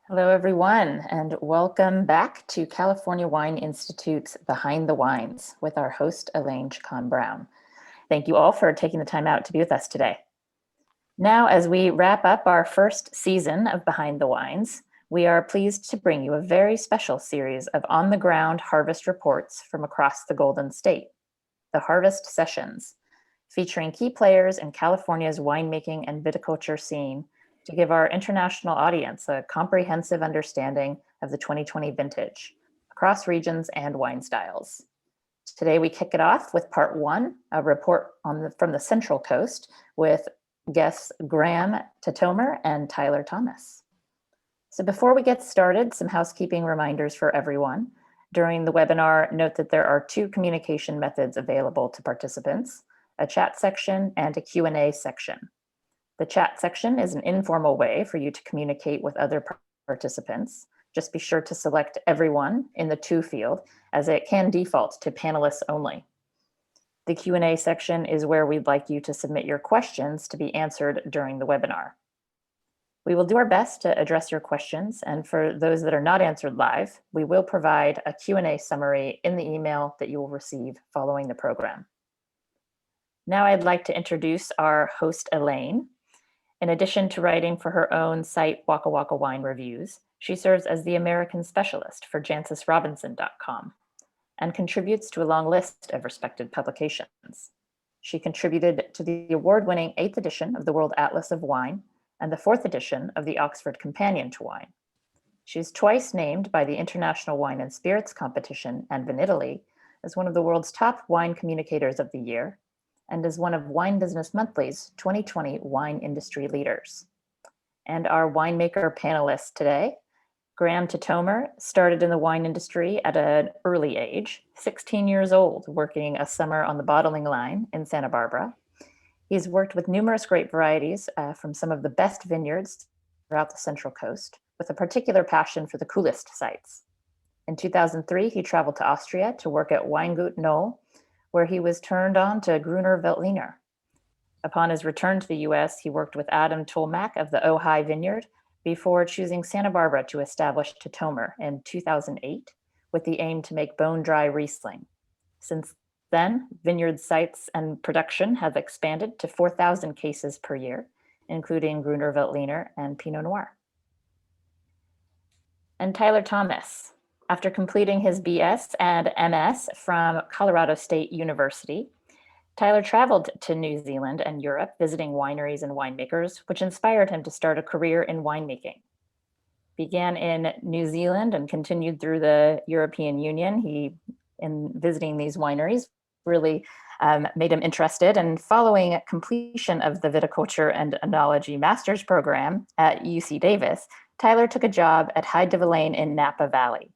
Hello, everyone, and welcome back to California Wine Institute's Behind the Wines with our host, Elaine Chukan Brown. Thank you all for taking the time out to be with us today. Now, as we wrap up our first season of Behind the Wines, we are pleased to bring you a very special series of on-the-ground harvest reports from across the Golden State, the Harvest Sessions, featuring key players in California's winemaking and viticulture scene to give our international audience a comprehensive understanding of the 2020 vintage across regions and wine styles. Today, we kick it off with part one, a report from the Central Coast with guests Graham Tatomer and Tyler Thomas. So before we get started, some housekeeping reminders for everyone. During the webinar, note that there are two communication methods available to participants, a chat section and a Q&A section. The chat section is an informal way for you to communicate with other participants. Just be sure to select everyone in the to field, as it can default to panelists only. The Q&A section is where we'd like you to submit your questions to be answered during the webinar. We will do our best to address your questions, and for those that are not answered live, we will provide a Q&A summary in the email that you will receive following the program. Now I'd like to introduce our host, Elaine. In addition to writing for her own site, Waka Waka Wine Reviews, she serves as the American specialist for JancysRobinson.com and contributes to a long list of respected publications. She contributed to the award-winning 8th edition of the World Atlas of Wine and the 4th edition of the Oxford Companion to Wine. She's twice named by the International Wine and Spirits Competition and Vinitaly as one of the world's top wine communicators of the year, and is one of Wine Business Monthly's 2020 Wine Industry Leaders. And our winemaker panelists today, Graham Tatomer started in the wine industry at an early age, 16 years old, working a summer on the bottling line in Santa Barbara. He's worked with numerous grape varieties from some of the best vineyards throughout the Central Coast, with a particular passion for the coolest sites. In 2003, he traveled to Austria to work at Weingut Knoll, where he was turned on to Grüner Veltliner. Upon his return to the US, he worked with Adam Tolmack of the Ojai Vineyard before choosing Santa Barbara to establish Tatomer in 2008 with the aim to make bone-dry Riesling. Since then, vineyard sites and production have expanded to 4,000 cases per year, including Grüner Veltliner and Pinot Noir. And Tyler Thomas. After completing his BS and MS from Colorado State University, Tyler traveled to New Zealand and Europe, visiting wineries and winemakers, which inspired him to start a career in winemaking. Began in New Zealand and continued through the European Union. In visiting these wineries, really made him interested. And following completion of the Viticulture and Enology Master's Program at UC Davis, Tyler took a job at Heide de Villaine in Napa Valley,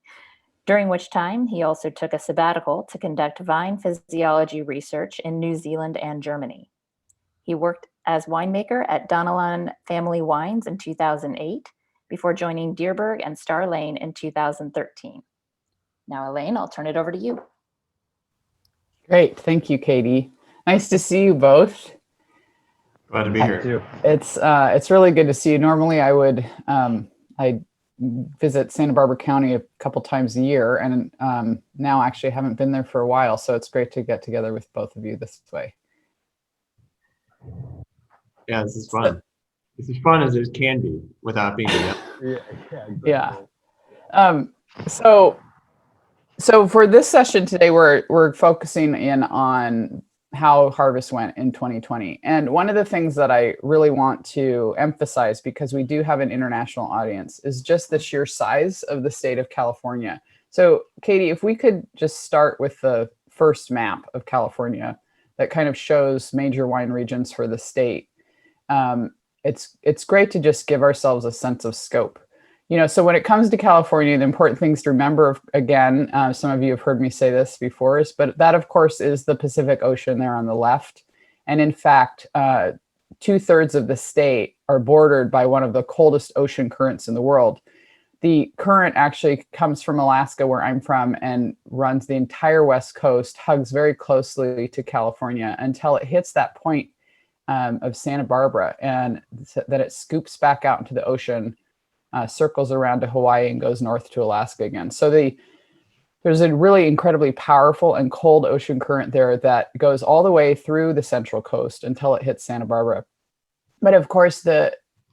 during which time he also took a sabbatical to conduct vine physiology research in New Zealand and Germany. He worked as winemaker at Donnellan Family Wines in 2008 before joining Dierberg and Star Lane in 2013. Now, Elaine, I'll turn it over to you. Great. Thank you, Katie. Nice to see you both. Glad to be here. It's really good to see you. Normally I visit Santa Barbara County a couple times a year, and now actually haven't been there for a while, so it's great to get together with both of you this way. Yeah, this is fun. It's as fun as it can be without being Yeah. So for this session today, we're focusing in on how harvest went in 2020. And one of the things that I really want to emphasize, because we do have an international audience, is just the sheer size of the state of California. So Katie, if we could just start with the first map of California that kind of shows major wine regions for the state. It's great to just give ourselves a sense of scope. So when it comes to California, the important things to remember, again, some of you have heard me say this before, but that, of course, is the Pacific Ocean there on the left. And in fact, 2/3 of the state are bordered by one of the coldest ocean currents in the world. The current actually comes from Alaska, where I'm from, and runs the entire West Coast, hugs very closely to California until it hits that point of Santa Barbara, and that it scoops back out into the ocean circles around to Hawaii and goes north to Alaska again. So there's a really incredibly powerful and cold ocean current there that goes all the way through the central coast until it hits Santa Barbara. But of course,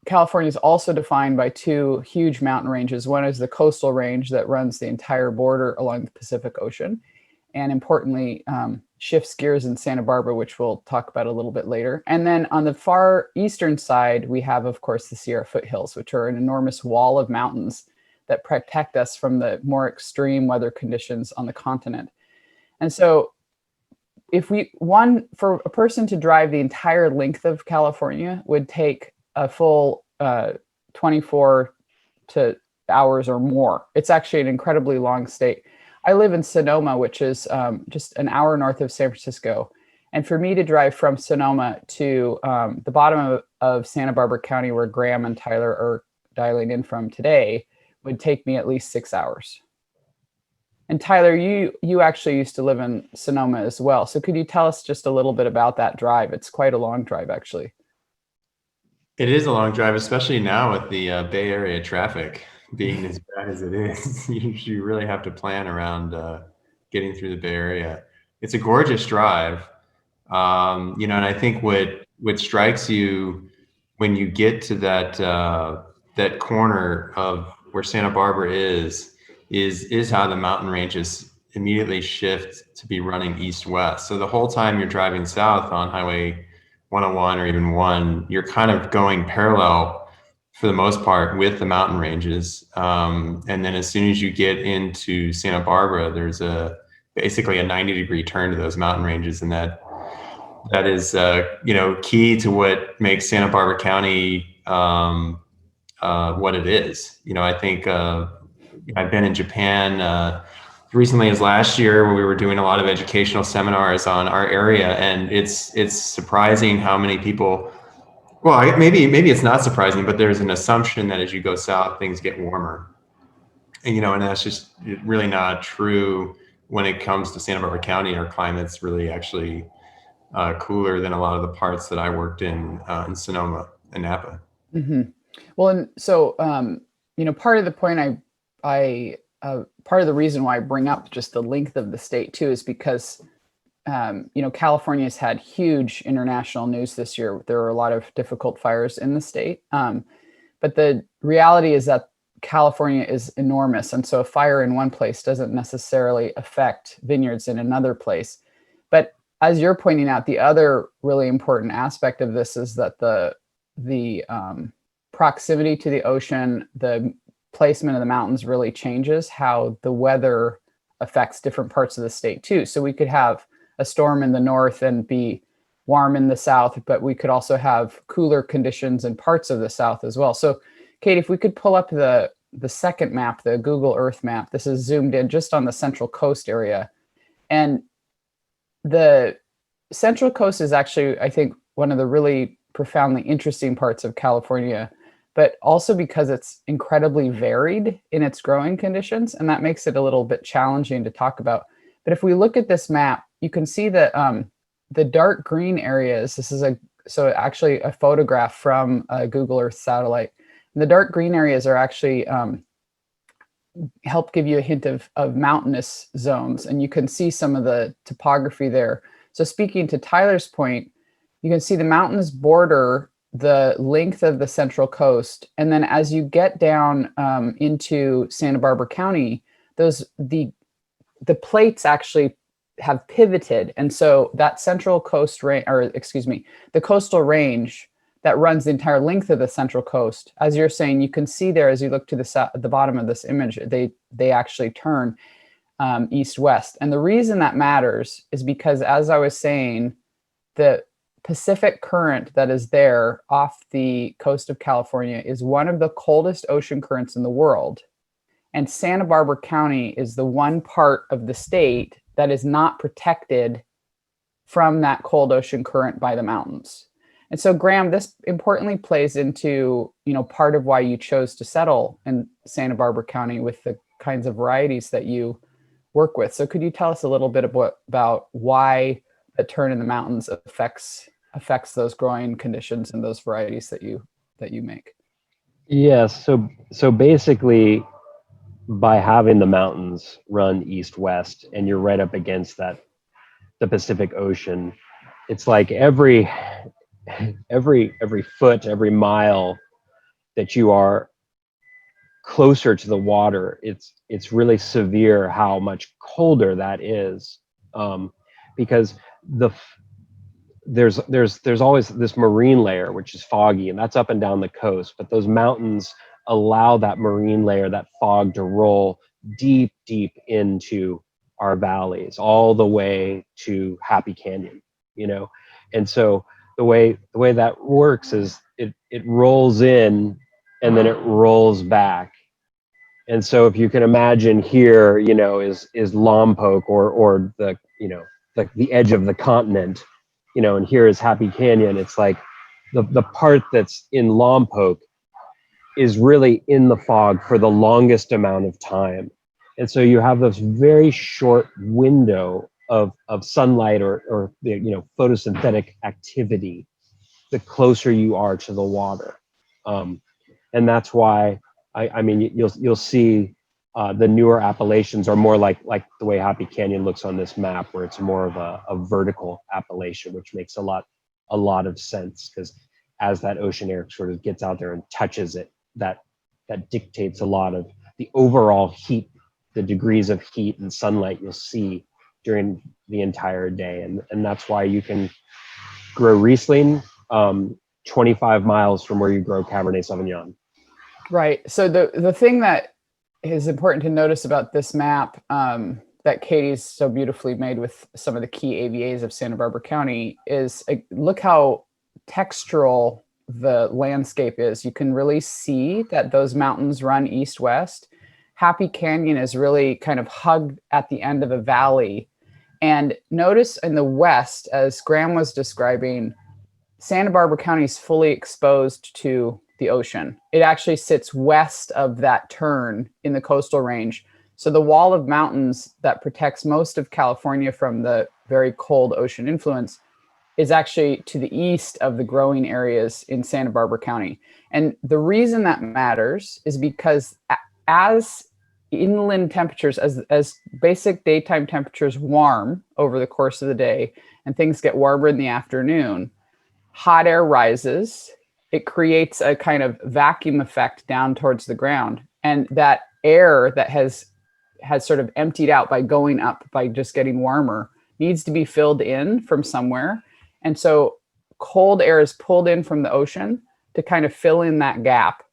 California is also defined by two huge mountain ranges. One is the coastal range that runs the entire border along the Pacific Ocean, and importantly, shifts gears in Santa Barbara, which we'll talk about a little bit later. And then on the far eastern side, we have, of course, the Sierra foothills, which are an enormous wall of mountains that protect us from the more extreme weather conditions on the continent. And so for a person to drive the entire length of California would take a full 24 hours or more. It's actually an incredibly long state. I live in Sonoma, which is just an hour north of San Francisco. And for me to drive from Sonoma to the bottom of Santa Barbara County, where Graham and Tyler are dialing in from today, would take me at least 6 hours. And Tyler, you actually used to live in Sonoma as well. So could you tell us just a little bit about that drive? It's quite a long drive, actually. It is a long drive, especially now with the Bay Area traffic being as bad as it is. You really have to plan around getting through the Bay Area. It's a gorgeous drive, and I think what strikes you when you get to that corner of where Santa Barbara is how the mountain ranges immediately shift to be running east-west. So the whole time you're driving south on Highway 101 or even 1, you're kind of going parallel for the most part with the mountain ranges. And then as soon as you get into Santa Barbara, there's basically a 90-degree turn to those mountain ranges. And that is, key to what makes Santa Barbara County what it is. I think I've been in Japan recently as last year, where we were doing a lot of educational seminars on our area, and it's surprising how many people. Well, maybe it's not surprising, but there's an assumption that as you go south, things get warmer, and that's just really not true when it comes to Santa Barbara County. Our climate's really actually cooler than a lot of the parts that I worked in Sonoma and Napa. Mm-hmm. Well, and so part of the point part of the reason why I bring up just the length of the state too is because California's had huge international news this year. There were a lot of difficult fires in the state, but the reality is that California is enormous, and so a fire in one place doesn't necessarily affect vineyards in another place. But as you're pointing out, the other really important aspect of this is that the proximity to the ocean, the placement of the mountains really changes how the weather affects different parts of the state too. So we could have a storm in the north and be warm in the south, but we could also have cooler conditions in parts of the south as well. So Kate, if we could pull up the second map, the Google Earth map, this is zoomed in just on the Central Coast area. And the Central Coast is actually, I think, one of the really profoundly interesting parts of California, but also because it's incredibly varied in its growing conditions, and that makes it a little bit challenging to talk about. But if we look at this map, you can see that the dark green areas, actually a photograph from a Google Earth satellite, and the dark green areas are actually help give you a hint of mountainous zones, and you can see some of the topography there. So speaking to Tyler's point, you can see the mountains border the length of the Central Coast, and then as you get down into Santa Barbara County, the plates actually have pivoted, and so that Central Coast range, the coastal range that runs the entire length of the Central Coast, as you're saying, you can see there as you look to the bottom of this image, they actually turn east-west. And the reason that matters is because, as I was saying, the Pacific current that is there off the coast of California is one of the coldest ocean currents in the world. And Santa Barbara County is the one part of the state that is not protected from that cold ocean current by the mountains. And so, Graham, this importantly plays into, part of why you chose to settle in Santa Barbara County with the kinds of varieties that you work with. So could you tell us a little bit about why the turn in the mountains affects those growing conditions and those varieties that you make? Yes. So basically, by having the mountains run east-west, and you're right up against the Pacific Ocean, it's like every foot, every mile that you are closer to the water, it's really severe how much colder that is, because the there's always this marine layer which is foggy, and that's up and down the coast, but those mountains allow that marine layer, that fog, to roll deep into our valleys all the way to Happy Canyon, you know. And so the way that works is it rolls in and then it rolls back. And so if you can imagine, here, is Lompoc, or the, like the edge of the continent, and here is Happy Canyon. It's like the part that's in Lompoc is really in the fog for the longest amount of time. And so you have this very short window of sunlight, or photosynthetic activity, the closer you are to the water. And that's why I mean, you'll see the newer appellations are more like the way Happy Canyon looks on this map, where it's more of a vertical appellation, which makes a lot of sense, because as that ocean air sort of gets out there and touches it, that dictates a lot of the overall heat, the degrees of heat and sunlight you'll see during the entire day. And that's why you can grow Riesling 25 miles from where you grow Cabernet Sauvignon. Right. So the thing that is important to notice about this map, that Katie's so beautifully made with some of the key AVAs of Santa Barbara County, is look how textural the landscape is. You can really see that those mountains run east-west. Happy Canyon is really kind of hugged at the end of a valley. And notice in the west, as Graham was describing, Santa Barbara County is fully exposed to the ocean. It actually sits west of that turn in the coastal range. So the wall of mountains that protects most of California from the very cold ocean influence is actually to the east of the growing areas in Santa Barbara County. And the reason that matters is because as inland temperatures, as basic daytime temperatures warm over the course of the day and things get warmer in the afternoon, hot air rises. It creates a kind of vacuum effect down towards the ground. And that air that has sort of emptied out by going up, by just getting warmer, needs to be filled in from somewhere. And so cold air is pulled in from the ocean to kind of fill in that gap.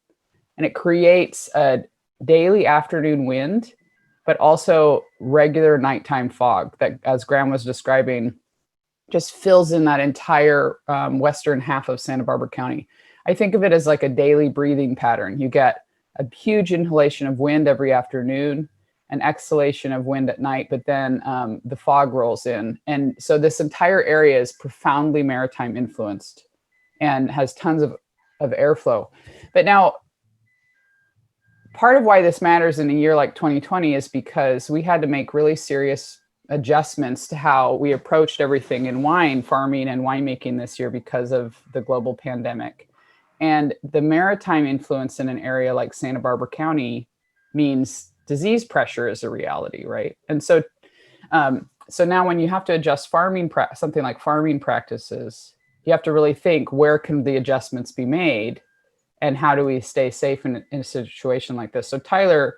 And it creates a daily afternoon wind, but also regular nighttime fog that, as Graham was describing, just fills in that entire western half of Santa Barbara County. I think of it as like a daily breathing pattern. You get a huge inhalation of wind every afternoon, an exhalation of wind at night, but then the fog rolls in. And so this entire area is profoundly maritime influenced and has tons of airflow. But now, part of why this matters in a year like 2020 is because we had to make really serious adjustments to how we approached everything in wine farming and winemaking this year because of the global pandemic. And the maritime influence in an area like Santa Barbara County means disease pressure is a reality, right? And so so now when you have to adjust something like farming practices, you have to really think, where can the adjustments be made and how do we stay safe in a situation like this? So Tyler,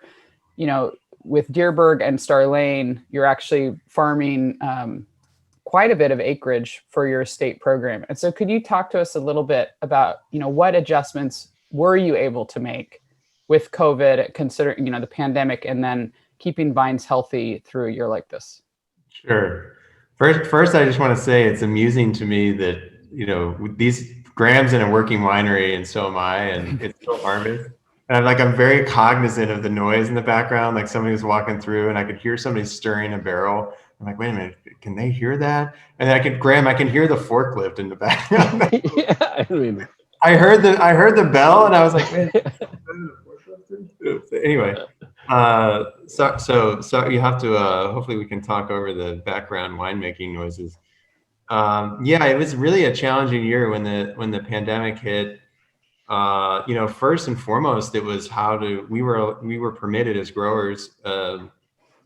with Dierberg and Star Lane, you're actually farming quite a bit of acreage for your estate program. And so could you talk to us a little bit about, what adjustments were you able to make with COVID, considering, the pandemic, and then keeping vines healthy through a year like this? Sure. First, I just want to say it's amusing to me that, these Graham's in a working winery and so am I, and it's still harvest. And I'm very cognizant of the noise in the background, like somebody was walking through and I could hear somebody stirring a barrel. I'm like, wait a minute, can they hear that? And I can hear the forklift in the background. Yeah, I mean, I heard the bell and I was like, wait, anyway, so you have to, hopefully we can talk over the background winemaking noises. Yeah, it was really a challenging year when the pandemic hit. first and foremost, it was we were permitted as growers to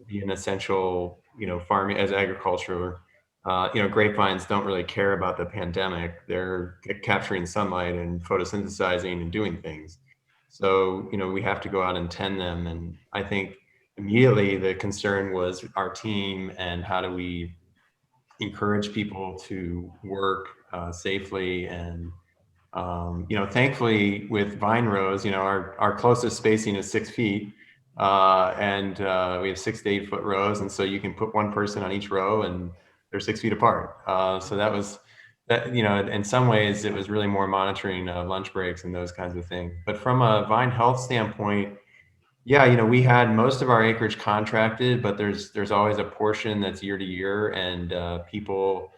be an essential, farming as agriculture. Grapevines don't really care about the pandemic. They're capturing sunlight and photosynthesizing and doing things. So, we have to go out and tend them. And I think immediately the concern was our team and how do we encourage people to work safely. And thankfully with vine rows, our closest spacing is 6 feet, and we have 6 to 8 foot rows, and so you can put one person on each row, and they're 6 feet apart. So that was that. In some ways, it was really more monitoring lunch breaks and those kinds of things. But from a vine health standpoint, yeah, we had most of our acreage contracted, but there's always a portion that's year to year, and people,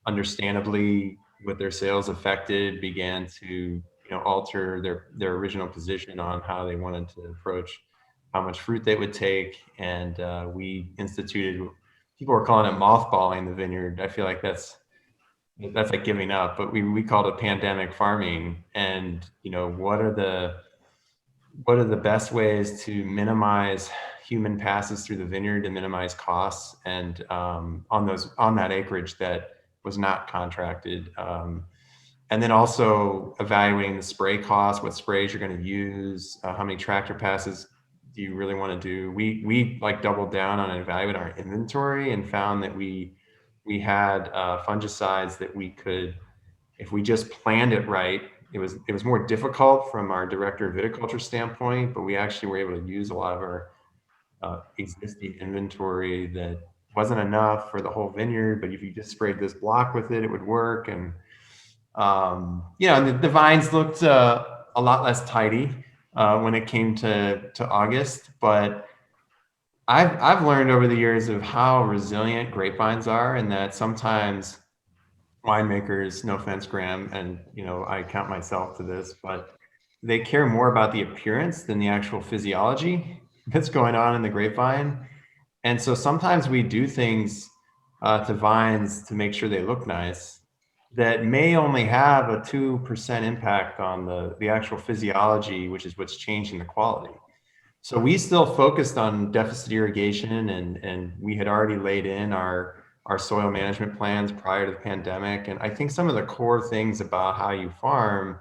understandably, with their sales affected, began to alter their original position on how they wanted to approach how much fruit they would take, and we instituted. People were calling it mothballing the vineyard. I feel like that's like giving up, but we called it pandemic farming. And what are the best ways to minimize human passes through the vineyard and minimize costs, and on that acreage that was not contracted, and then also evaluating the spray costs, what sprays you're going to use, how many tractor passes do you really want to do. We like doubled down on evaluating our inventory and found that we had fungicides that we could, if we just planned it right. It was more difficult from our director of viticulture standpoint, but we actually were able to use a lot of our existing inventory that wasn't enough for the whole vineyard. But if you just sprayed this block with it, it would work. And the vines looked a lot less tidy when it came to August. But I've learned over the years of how resilient grapevines are, and that sometimes winemakers, no offense, Graham, and I count myself to this, but they care more about the appearance than the actual physiology that's going on in the grapevine. And so sometimes we do things to vines to make sure they look nice that may only have a 2% impact on the actual physiology, which is what's changing the quality. So we still focused on deficit irrigation, and we had already laid in our soil management plans prior to the pandemic. And I think some of the core things about how you farm,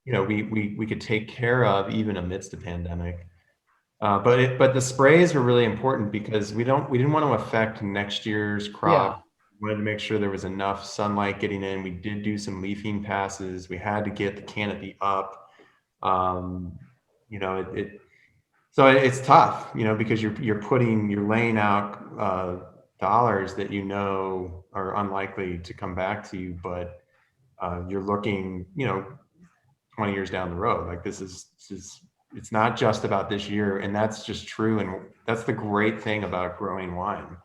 we could take care of even amidst the pandemic. But the sprays were really important because we didn't want to affect next year's crop. Yeah. We wanted to make sure there was enough sunlight getting in. We did do some leafing passes. We had to get the canopy up. So it's tough, because you're laying out dollars that are unlikely to come back to you, but you're looking 20 years down the road. Like this is it's not just about this year, and that's just true. And that's the great thing about growing wine,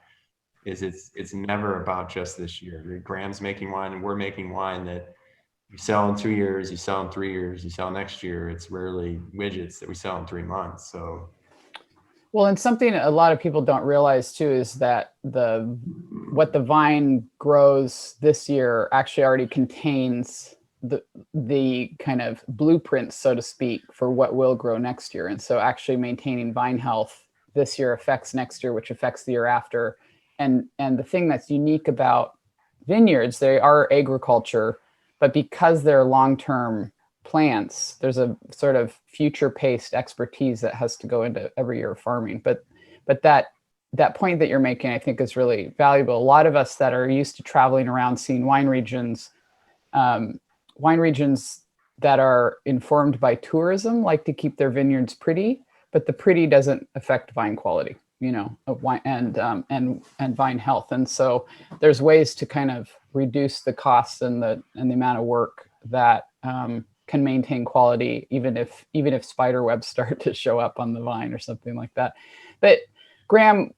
is it's never about just this year. Graham's making wine and we're making wine that you sell in 2 years, you sell in 3 years, you sell next year. It's rarely widgets that we sell in 3 months. So, well, and something a lot of people don't realize too is that what the vine grows this year actually already contains the kind of blueprint, so to speak, for what will grow next year. And so actually maintaining vine health this year affects next year, which affects the year after. And the thing that's unique about vineyards, they are agriculture, but because they're long-term plants, there's a sort of future-paced expertise that has to go into every year of farming. But that point that you're making, I think, is really valuable. A lot of us that are used to traveling around seeing wine regions that are informed by tourism like to keep their vineyards pretty, but the pretty doesn't affect vine quality, of wine and vine health. And so there's ways to kind of reduce the costs and the amount of work that can maintain quality, even if spider webs start to show up on the vine or something like that. But Graham,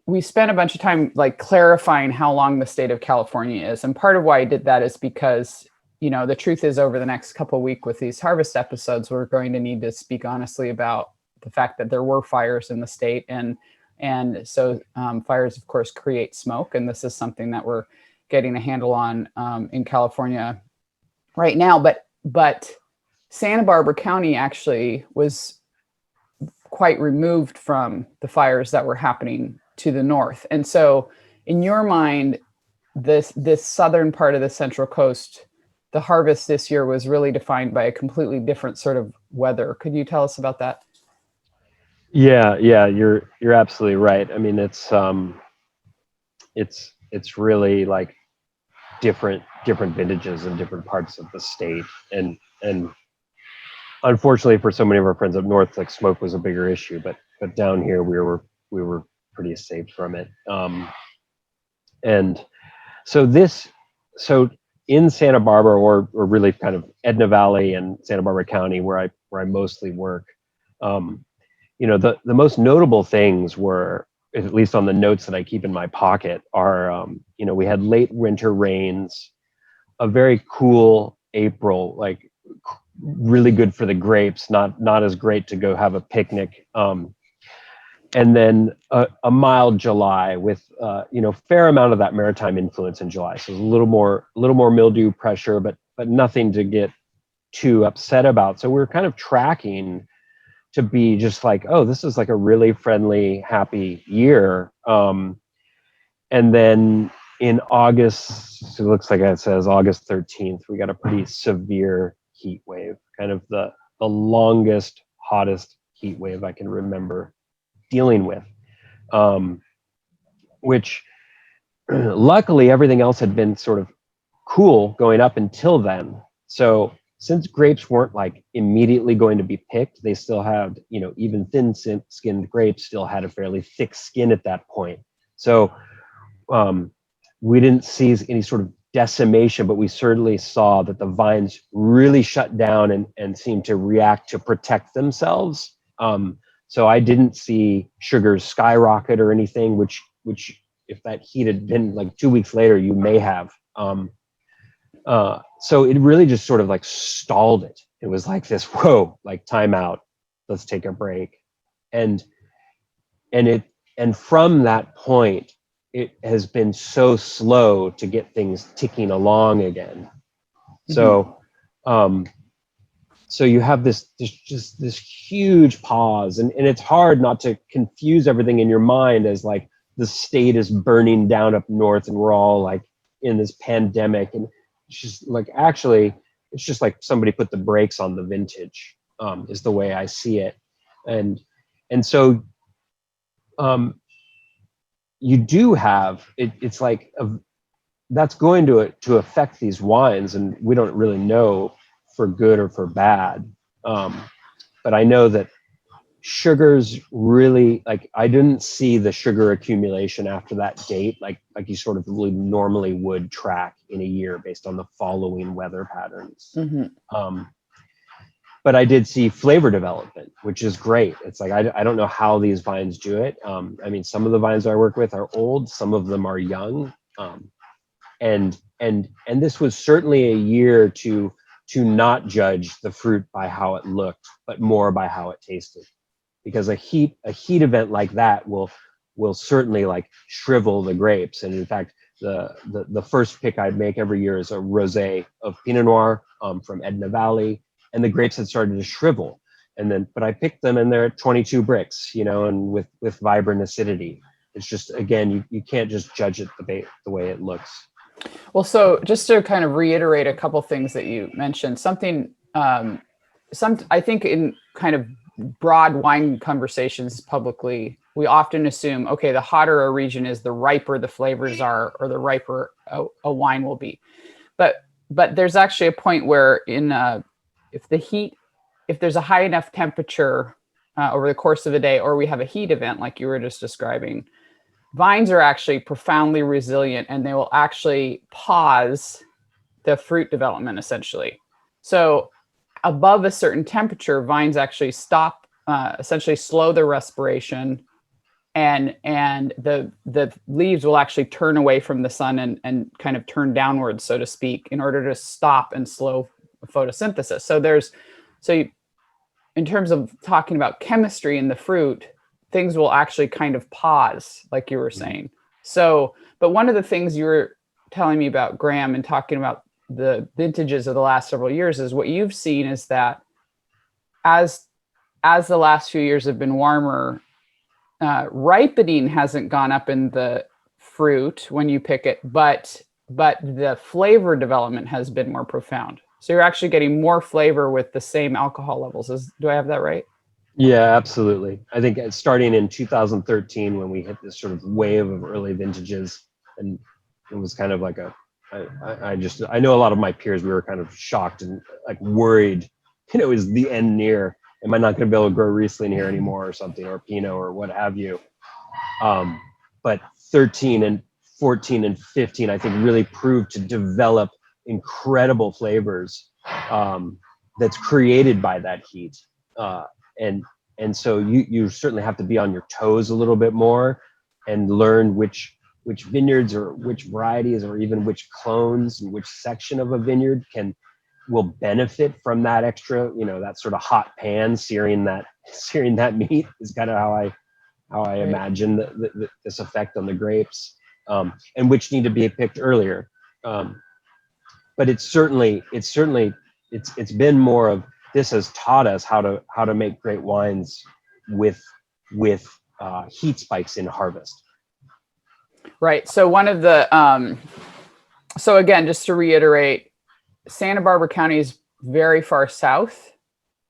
we spent a bunch of time like clarifying how long the state of California is. And part of why I did that is because, the truth is, over the next couple of weeks with these harvest episodes, we're going to need to speak honestly about the fact that there were fires in the state. And so fires, of course, create smoke. And this is something that we're getting a handle on in California right now, but Santa Barbara County actually was quite removed from the fires that were happening to the north. And so in your mind, this southern part of the Central Coast, the harvest this year was really defined by a completely different sort of weather. Could you tell us about that? Yeah, you're absolutely right. I mean, it's really like different vintages in different parts of the state, and unfortunately for so many of our friends up north, like smoke was a bigger issue, but down here we were pretty safe from it. And so in Santa Barbara, or really kind of Edna Valley and Santa Barbara County, where I mostly work, the most notable things were, at least on the notes that I keep in my pocket, are we had late winter rains, a very cool April, like really good for the grapes, not as great to go have a picnic. And then a mild July with fair amount of that maritime influence in July. So a little more mildew pressure, but nothing to get too upset about. So we're kind of tracking to be just like, oh, this is like a really friendly, happy year. And then in August, it looks like it says August 13th, we got a pretty severe heat wave, kind of the longest, hottest heat wave I can remember dealing with, which luckily everything else had been sort of cool going up until then. So since grapes weren't like immediately going to be picked, they still had, even thin-skinned grapes still had a fairly thick skin at that point. So we didn't see any sort of decimation, but we certainly saw that the vines really shut down and seemed to react to protect themselves. So I didn't see sugars skyrocket or anything, which if that heat had been like 2 weeks later, you may have. So it really just sort of like stalled it. It was like this, whoa, like time out, let's take a break. And from that point, it has been so slow to get things ticking along again. So, so you have this huge pause, and it's hard not to confuse everything in your mind as like the state is burning down up north and we're all like in this pandemic, and it's just like, actually, it's just like somebody put the brakes on the vintage, is the way I see it. And so you do have, it's like, that's going to affect these wines, and we don't really know for good or for bad. But I know that sugars really, like, I didn't see the sugar accumulation after that date, like you sort of really normally would track in a year based on the following weather patterns. But I did see flavor development, which is great. It's like, I don't know how these vines do it. I mean, some of the vines I work with are old, some of them are young. And this was certainly a year to not judge the fruit by how it looked, but more by how it tasted. Because a heat event like that will certainly like shrivel the grapes. And in fact, the first pick I'd make every year is a rosé of Pinot Noir from Edna Valley, and the grapes had started to shrivel. But I picked them and they're at 22 bricks, and with vibrant acidity. It's just, again, you can't just judge it the way it looks. Well, so just to kind of reiterate a couple things that you mentioned, I think in kind of broad wine conversations publicly, we often assume, okay, the hotter a region is, the riper the flavors are, or the riper a wine will be. But there's actually a point where if there's a high enough temperature over the course of a day, or we have a heat event like you were just describing, vines are actually profoundly resilient, and they will actually pause the fruit development essentially. So above a certain temperature, vines actually stop, essentially slow their respiration, and the leaves will actually turn away from the sun and kind of turn downwards, so to speak, in order to stop and slow photosynthesis. So in terms of talking about chemistry in the fruit, things will actually kind of pause, like you were saying. So, but one of the things you were telling me about, Graham, and talking about the vintages of the last several years is what you've seen is that as the last few years have been warmer, ripening hasn't gone up in the fruit when you pick it, but the flavor development has been more profound. So you're actually getting more flavor with the same alcohol levels. Do I have that right? Yeah, absolutely. I think starting in 2013, when we hit this sort of wave of early vintages, and it was kind of like I know a lot of my peers, we were kind of shocked and like worried, is the end near? Am I not going to be able to grow Riesling here anymore or something, or Pinot or what have you? But 13 and 14 and 15, I think really proved to develop incredible flavors that's created by that heat. And so you certainly have to be on your toes a little bit more and learn which vineyards or which varieties or even which clones and which section of a vineyard will benefit from that extra, that sort of hot pan searing that meat is kind of how I imagine this effect on the grapes, and which need to be picked earlier. But it's been more of, this has taught us how to make great wines with heat spikes in harvest. Right. So one of the so again, just to reiterate, Santa Barbara County is very far south,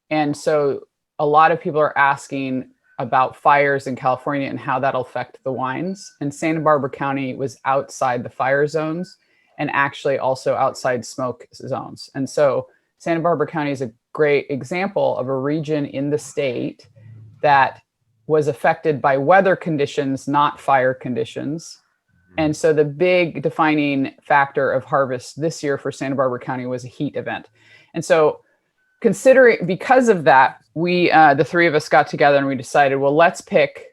and so a lot of people are asking about fires in California and how that'll affect the wines. And Santa Barbara County was outside the fire zones and actually also outside smoke zones. And so Santa Barbara County is a great example of a region in the state that was affected by weather conditions, not fire conditions. And so the big defining factor of harvest this year for Santa Barbara County was a heat event. And so because of that, we, the three of us got together and we decided, well, let's pick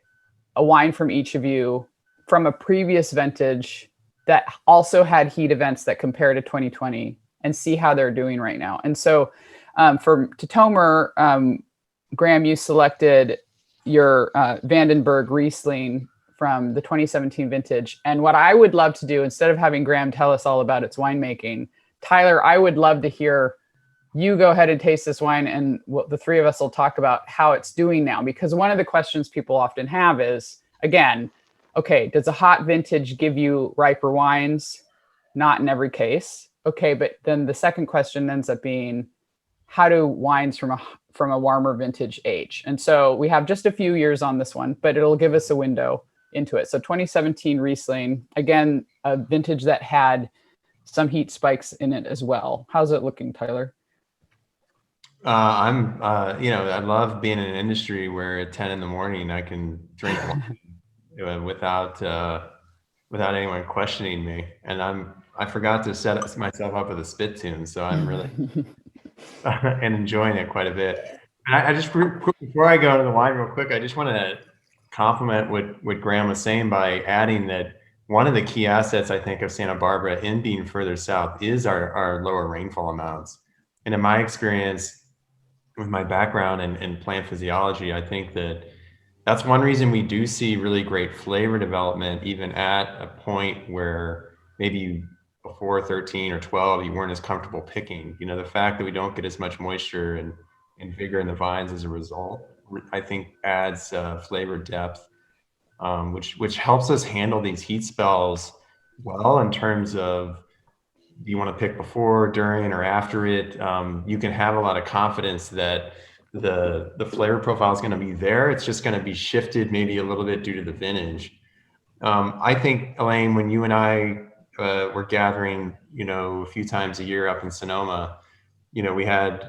a wine from each of you from a previous vintage that also had heat events that compare to 2020 and see how they're doing right now. And so for Tatomer, Graham, you selected your Vandenberg Riesling from the 2017 vintage. And what I would love to do, instead of having Graham tell us all about its winemaking, Tyler, I would love to hear you go ahead and taste this wine, and the three of us will talk about how it's doing now. Because one of the questions people often have is, again, okay, does a hot vintage give you riper wines? Not in every case. Okay, but then the second question ends up being, how do wines from a warmer vintage age? And so we have just a few years on this one, but it'll give us a window into it. So 2017 Riesling, again, a vintage that had some heat spikes in it as well. How's it looking, Tyler? I love being in an industry where at 10 in the morning I can drink wine without anyone questioning me. And I forgot to set myself up with a spittoon, so I'm really and enjoying it quite a bit. And I just, before I go into the wine real quick, I just want to compliment what Graham was saying by adding that one of the key assets, I think, of Santa Barbara in being further south is our lower rainfall amounts. And in my experience, with my background in plant physiology, I think that's one reason we do see really great flavor development, even at a point where maybe before 13 or 12, you weren't as comfortable picking. The fact that we don't get as much moisture and vigor in the vines as a result, I think adds flavor depth, which helps us handle these heat spells well in terms of, do you want to pick before, during, or after it? You can have a lot of confidence that the flavor profile is going to be there. It's just going to be shifted maybe a little bit due to the vintage. I think, Elaine, when you and I were gathering, a few times a year up in Sonoma, we had,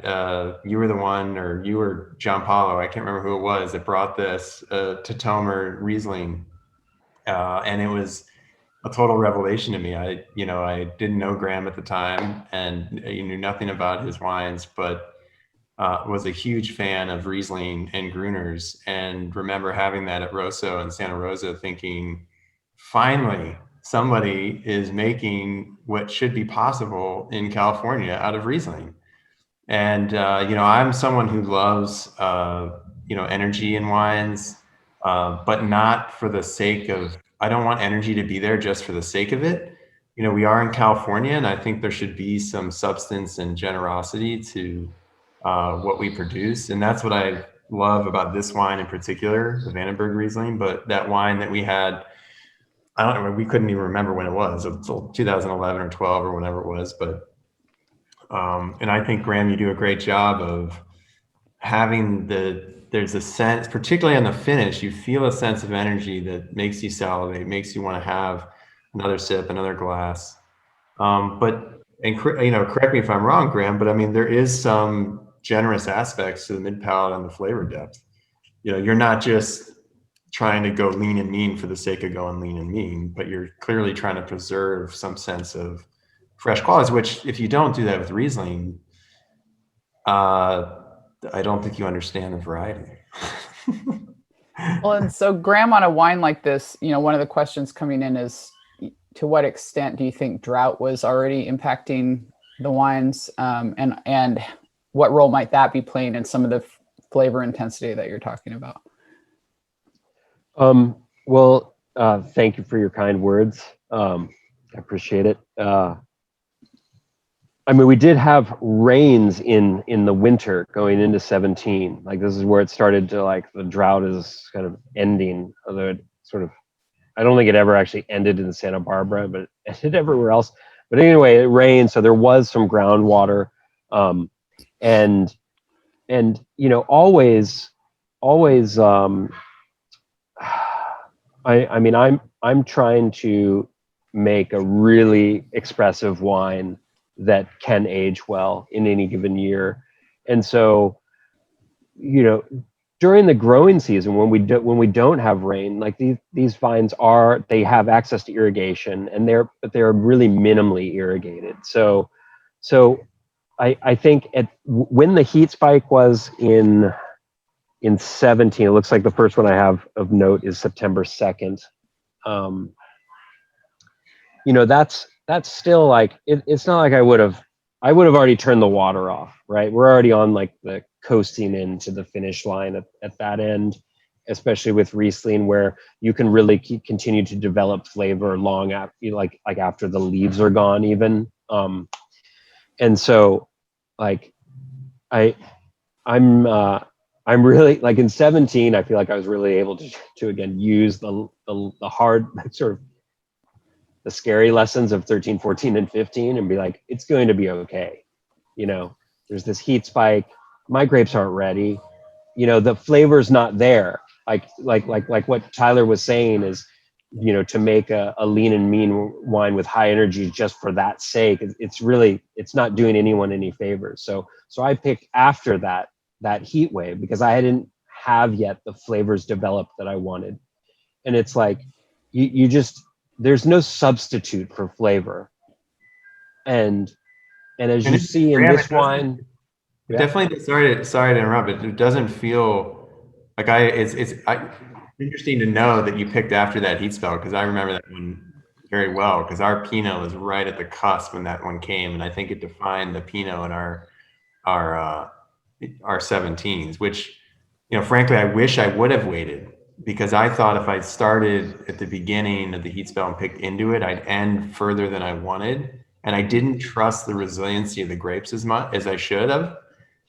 you were the one, or you were John Paulo, I can't remember who it was, that brought this Tatomer Riesling. And it was a total revelation to me. I didn't know Graham at the time, and knew nothing about his wines, but was a huge fan of Riesling and Grüners, and remember having that at Rosso and Santa Rosa, thinking, finally, somebody is making what should be possible in California out of Riesling. And, I'm someone who loves, energy in wines, but not for the sake of, I don't want energy to be there just for the sake of it. we are in California, and I think there should be some substance and generosity to what we produce. And that's what I love about this wine in particular, the Vandenberg Riesling. But that wine that we had, I don't know, we couldn't even remember when it was, until 2011 or 12 or whenever it was. But, and I think, Graham, you do a great job of having there's a sense, particularly on the finish, you feel a sense of energy that makes you salivate, makes you want to have another sip, another glass. Correct me if I'm wrong, Graham, but I mean, there is some generous aspects to the mid palate and the flavor depth. You're not just trying to go lean and mean for the sake of going lean and mean, but you're clearly trying to preserve some sense of fresh qualities, which if you don't do that with Riesling, I don't think you understand the variety. Well, and so Graham, on a wine like this, one of the questions coming in is, to what extent do you think drought was already impacting the wines, and what role might that be playing in some of the flavor intensity that you're talking about? Well, thank you for your kind words. I appreciate it. I mean, we did have rains in the winter going into 17. Like, this is where it started to, like, the drought is kind of ending, although it sort of, I don't think it ever actually ended in Santa Barbara, but it ended everywhere else. But anyway, it rained, so there was some groundwater, and always. I mean, I'm trying to make a really expressive wine that can age well in any given year, and so during the growing season, when we don't have rain, like these vines they have access to irrigation, and they're really minimally irrigated. So I think when the heat spike was in 17, it looks like the first one I have of note is September 2nd. That's still like, it's not like I would have already turned the water off, right? We're already on like the coasting into the finish line at that end, especially with Riesling, where you can really continue to develop flavor long after, like after the leaves are gone even. And so like I'm really, like, in 17, I feel like I was really able to again use the hard, sort of the scary lessons of 13, 14, and 15, and be like, it's going to be okay. There's this heat spike. My grapes aren't ready. The flavor's not there. Like what Tyler was saying is, to make a lean and mean wine with high energy just for that sake, it's not doing anyone any favors. So I picked after that heat wave because I hadn't have yet the flavors developed that I wanted. And it's like, you just, there's no substitute for flavor. And as you see in this wine, it definitely, sorry to interrupt, but it doesn't feel like it's interesting to know that you picked after that heat spell, because I remember that one very well, because our Pinot was right at the cusp when that one came, and I think it defined the Pinot in our 17s, which, frankly, I wish I would have waited, because I thought if I started at the beginning of the heat spell and picked into it, I'd end further than I wanted. And I didn't trust the resiliency of the grapes as much as I should have.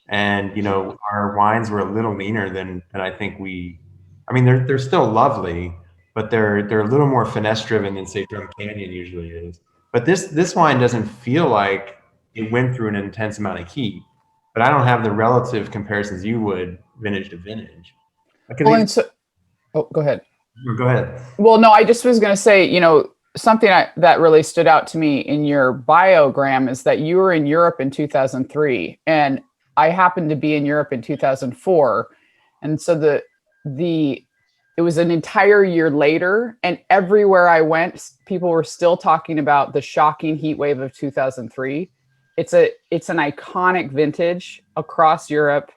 And, our wines were a little leaner than I think they're still lovely, but they're a little more finesse driven than, say, Drum Canyon usually is. But this wine doesn't feel like it went through an intense amount of heat. But I don't have the relative comparisons you would vintage to vintage. Go ahead. Go ahead. Well, no, I just was going to say, something that really stood out to me in your bio, Graham, is that you were in Europe in 2003, and I happened to be in Europe in 2004. And so it was an entire year later, and everywhere I went, people were still talking about the shocking heat wave of 2003. It's an iconic vintage across Europe.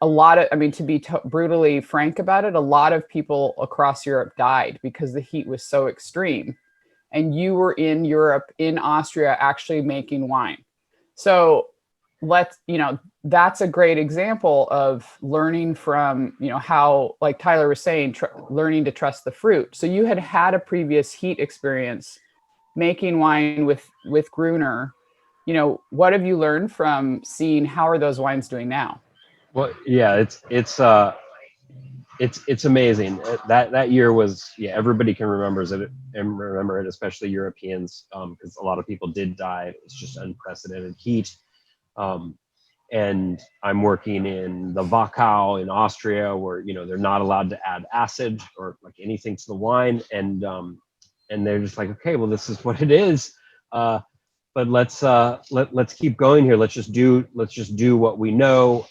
To be brutally frank about it, a lot of people across Europe died because the heat was so extreme. And you were in Europe, in Austria, actually making wine. So that's a great example of learning from, how, like Tyler was saying, learning to trust the fruit. So you had a previous heat experience making wine with Grüner, you know, what have you learned from seeing how are those wines doing now? Well, yeah, it's amazing. That year was, yeah, everybody can remember it, especially Europeans, because a lot of people did die. It's just unprecedented heat. And I'm working in the Wachau in Austria, where, you know, they're not allowed to add acid or like anything to the wine, and they're just like, okay, well, this is what it is. But let's keep going here. Let's just do what we know.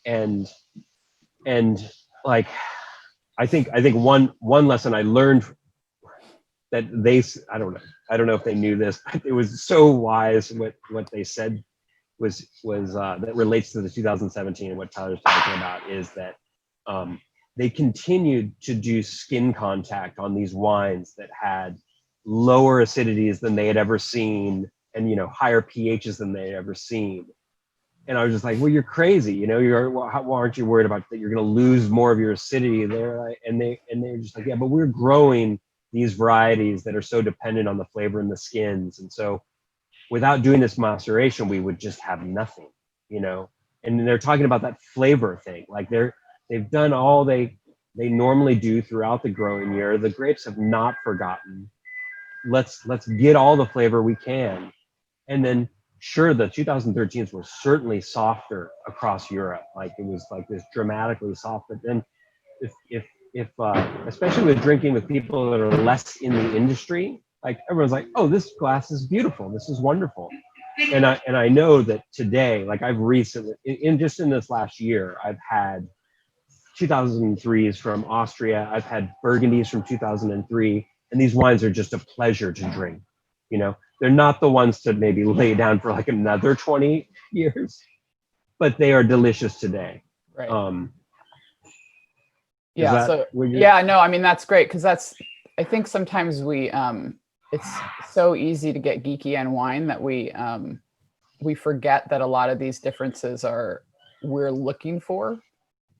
And like, I think one lesson I learned that I don't know if they knew this, but it was so wise what they said was that relates to the 2017 and what Tyler's talking about, is that they continued to do skin contact on these wines that had lower acidities than they had ever seen, and, you know, higher pHs than they had ever seen. And I was just like, well, you're crazy, you know, why aren't you worried about that you're going to lose more of your acidity there? And they're just like, yeah, but we're growing these varieties that are so dependent on the flavor in the skins, and so without doing this maceration, we would just have nothing, you know. And they're talking about that flavor thing, like they've done all they normally do throughout the growing year. The grapes have not forgotten. Let's get all the flavor we can. And then sure, the 2013s were certainly softer across Europe. Like, it was like this dramatically soft. But then if especially with drinking with people that are less in the industry, like, everyone's like, oh, this glass is beautiful, this is wonderful. And I know that today, like, I've recently, in this last year, I've had 2003s from Austria, I've had Burgundies from 2003, and these wines are just a pleasure to drink. You know, they're not the ones to maybe lay down for like another 20 years, but they are delicious today. Right. Yeah. I mean, that's great, because I think sometimes we it's so easy to get geeky on wine that we forget that a lot of these differences we're looking for.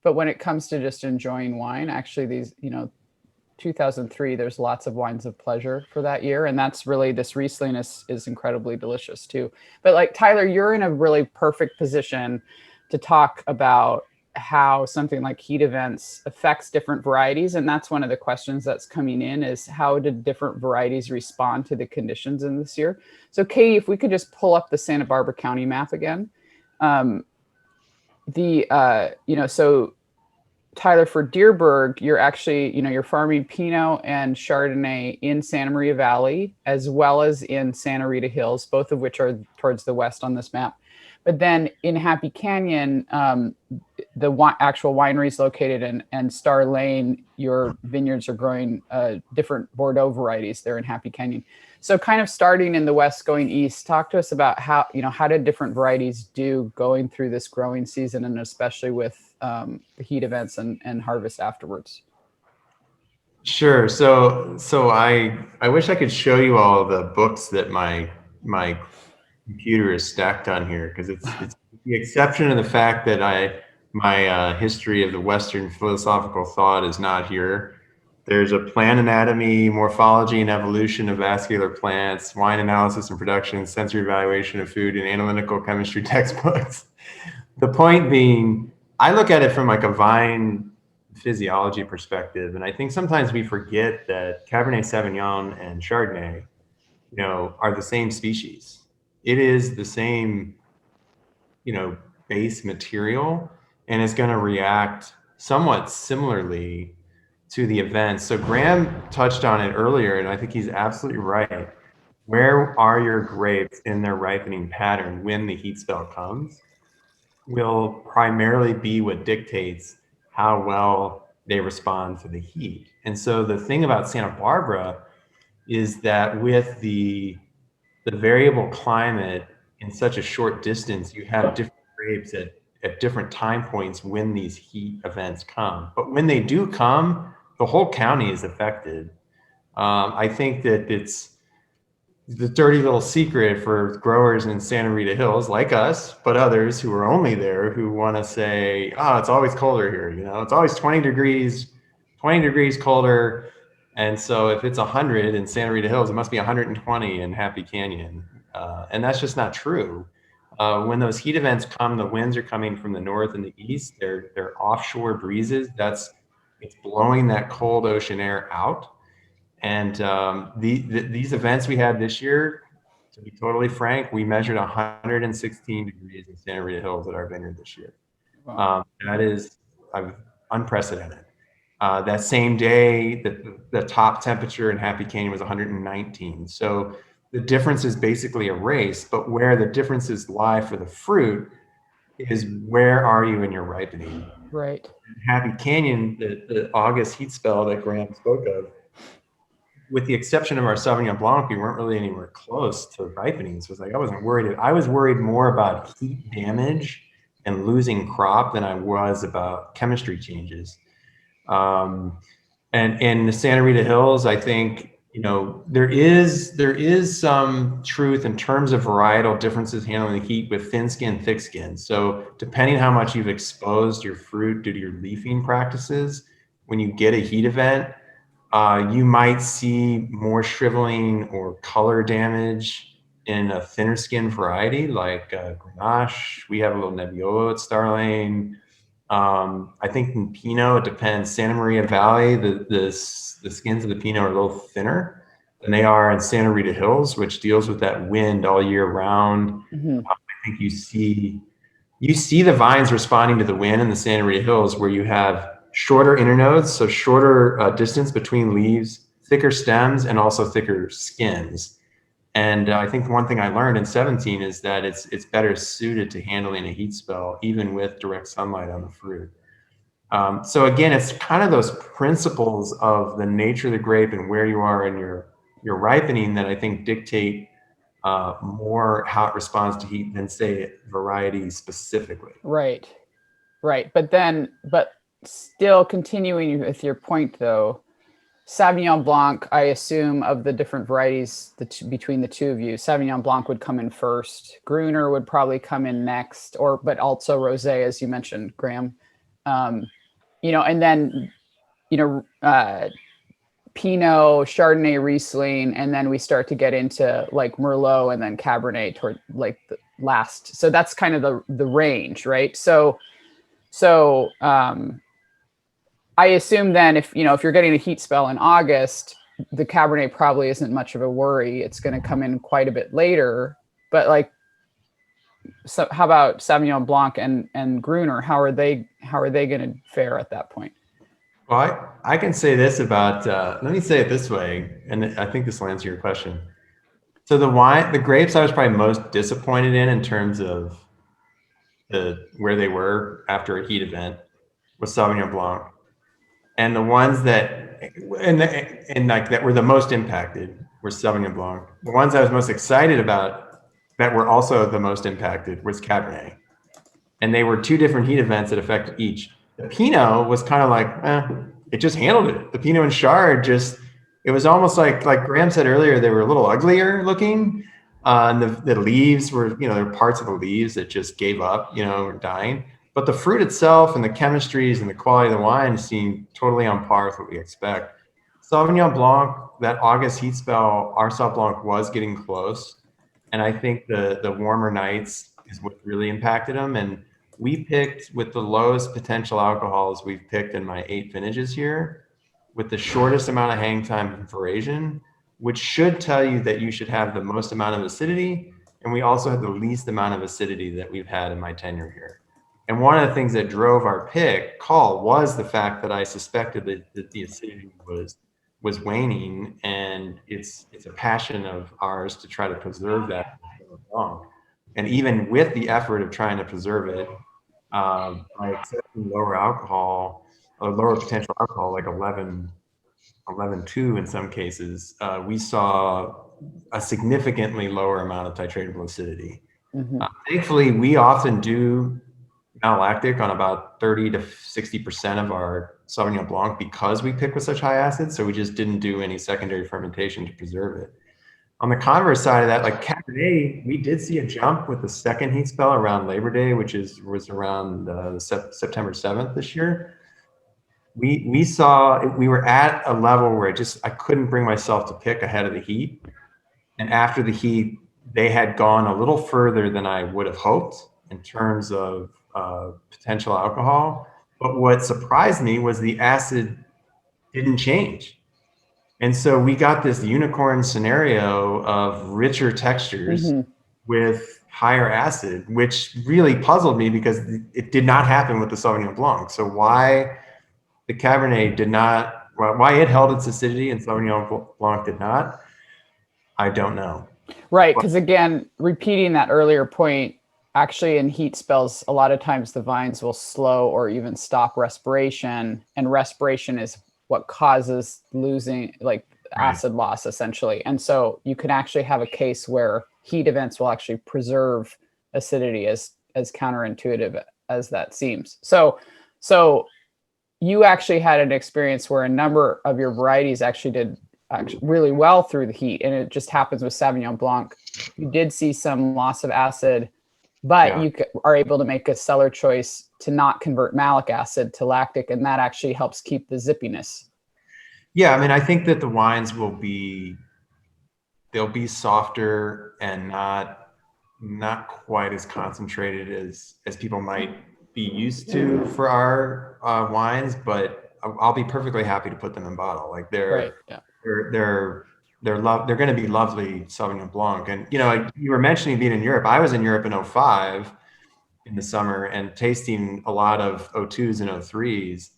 But when it comes to just enjoying wine, actually, these, you know, 2003, there's lots of wines of pleasure for that year. And that's really, this Riesling is incredibly delicious too. But like, Tyler, you're in a really perfect position to talk about how something like heat events affects different varieties. And that's one of the questions that's coming in, is how did different varieties respond to the conditions in this year? So Katie, if we could just pull up the Santa Barbara County map again. So Tyler, for Dierberg, you're actually, you know, you're farming Pinot and Chardonnay in Santa Maria Valley, as well as in Santa Rita Hills, both of which are towards the west on this map. But then in Happy Canyon, the actual winery is located in Star Lane. Your vineyards are growing different Bordeaux varieties there in Happy Canyon. So kind of starting in the west, going east, talk to us about how did different varieties do going through this growing season, and especially with the heat events and harvest afterwards. Sure. So I wish I could show you all the books that my computer is stacked on here, because it's the exception of the fact that my history of the Western philosophical thought is not here. There's a plant anatomy, morphology, and evolution of vascular plants, wine analysis and production, sensory evaluation of food, and analytical chemistry textbooks. The point being, I look at it from like a vine physiology perspective, and I think sometimes we forget that Cabernet Sauvignon and Chardonnay, you know, are the same species. It is the same, you know, base material, and it's going to react somewhat similarly to the events. So Graham touched on it earlier, and I think he's absolutely right. Where are your grapes in their ripening pattern when the heat spell comes will primarily be what dictates how well they respond to the heat. And so the thing about Santa Barbara is that with the variable climate in such a short distance, you have different grapes at different time points when these heat events come. But when they do come, the whole county is affected. I think that it's the dirty little secret for growers in Santa Rita Hills, like us, but others who are only there, who want to say, oh, it's always colder here. You know, it's always 20 degrees colder. And so if it's 100 in Santa Rita Hills, it must be 120 in Happy Canyon. And that's just not true. When those heat events come, the winds are coming from the north and the east. They're offshore breezes. It's blowing that cold ocean air out. And these events we had this year, to be totally frank, we measured 116 degrees in Santa Rita Hills at our vineyard this year. Wow. That is unprecedented. That same day, the top temperature in Happy Canyon was 119. So the difference is basically a race, but where the differences lie for the fruit is where are you in your ripening? Right. In Happy Canyon, the August heat spell that Graham spoke of, with the exception of our Sauvignon Blanc, we weren't really anywhere close to ripening. So it's like I wasn't worried. I was worried more about heat damage and losing crop than I was about chemistry changes. And in the Santa Rita Hills, I think, there is some truth in terms of varietal differences handling the heat with thin skin, thick skin. So depending how much you've exposed your fruit due to your leafing practices, when you get a heat event, you might see more shriveling or color damage in a thinner skin variety like Grenache. We have a little Nebbiolo at Star Lane. I think in Pinot, it depends. Santa Maria Valley, the skins of the Pinot are a little thinner than they are in Santa Rita Hills, which deals with that wind all year round. Mm-hmm. I think you see the vines responding to the wind in the Santa Rita Hills, where you have shorter internodes, so shorter distance between leaves, thicker stems, and also thicker skins. And I think one thing I learned in 17 is that it's better suited to handling a heat spell, even with direct sunlight on the fruit. So again, it's kind of those principles of the nature of the grape and where you are in your ripening that I think dictate more how it responds to heat than, say, variety specifically. Right. But still continuing with your point, though, Sauvignon Blanc, I assume, of the different varieties between the two of you, Sauvignon Blanc would come in first. Grüner would probably come in next, but also Rosé, as you mentioned, Graham. And then, Pinot, Chardonnay, Riesling, and then we start to get into like Merlot and then Cabernet toward like the last. So that's kind of the range, right? So I assume then if you're getting a heat spell in August, the Cabernet probably isn't much of a worry. It's going to come in quite a bit later. But so how about Sauvignon Blanc and Grüner? How are they going to fare at that point? Well, I can say this about, let me say it this way, and I think this will answer your question. So the grapes I was probably most disappointed in terms of where they were after a heat event was Sauvignon Blanc. And the ones that were the most impacted were Sauvignon Blanc. The ones I was most excited about that were also the most impacted was Cabernet. And they were two different heat events that affected each. The Pinot was kind of like, it just handled it. The Pinot and Chard it was almost like Graham said earlier, they were a little uglier looking. And the leaves were, there were parts of the leaves that just gave up, were dying. But the fruit itself and the chemistries and the quality of the wine seemed totally on par with what we expect. Sauvignon Blanc, that August heat spell, our Sauv Blanc was getting close. And I think the warmer nights is what really impacted them. And we picked with the lowest potential alcohols we've picked in my 8 vintages here, with the shortest amount of hang time and veraison, which should tell you that you should have the most amount of acidity. And we also had the least amount of acidity that we've had in my tenure here. And one of the things that drove our call was the fact that I suspected that the acidity was waning, and it's a passion of ours to try to preserve that for so long. And even with the effort of trying to preserve it, by accepting lower alcohol or lower potential alcohol, like 11.2 in some cases, we saw a significantly lower amount of titratable acidity. Mm-hmm. Thankfully, we often do malolactic on about 30 to 60% of our Sauvignon Blanc because we pick with such high acid. So we just didn't do any secondary fermentation to preserve it. On the converse side of that, like Cabernet, we did see a jump with the second heat spell around Labor Day, which was around September 7th this year. we were at a level where I couldn't bring myself to pick ahead of the heat. And after the heat, they had gone a little further than I would have hoped in terms of potential alcohol. But what surprised me was the acid didn't change. And so we got this unicorn scenario of richer textures with higher acid, which really puzzled me because it did not happen with the Sauvignon Blanc. So why the Cabernet did not, why it held its acidity and Sauvignon Blanc did not, I don't know. Right, because again, repeating that earlier point, actually in heat spells, a lot of times the vines will slow or even stop respiration, and respiration is what causes losing, like acid loss essentially. And so you can actually have a case where heat events will actually preserve acidity, as counterintuitive as that seems. So you actually had an experience where a number of your varieties actually did really well through the heat, and it just happens with Sauvignon Blanc. You did see some loss of acid, but you are able to make a cellar choice to not convert malic acid to lactic, and that actually helps keep the zippiness. Yeah, I mean, I think that the wines they'll be softer and not quite as concentrated as people might be used to for our wines, but I'll be perfectly happy to put them in bottle. Like they're going to be lovely Sauvignon Blanc. And you were mentioning being in Europe. I was in Europe in 2005 in the summer and tasting a lot of 02s and 03s.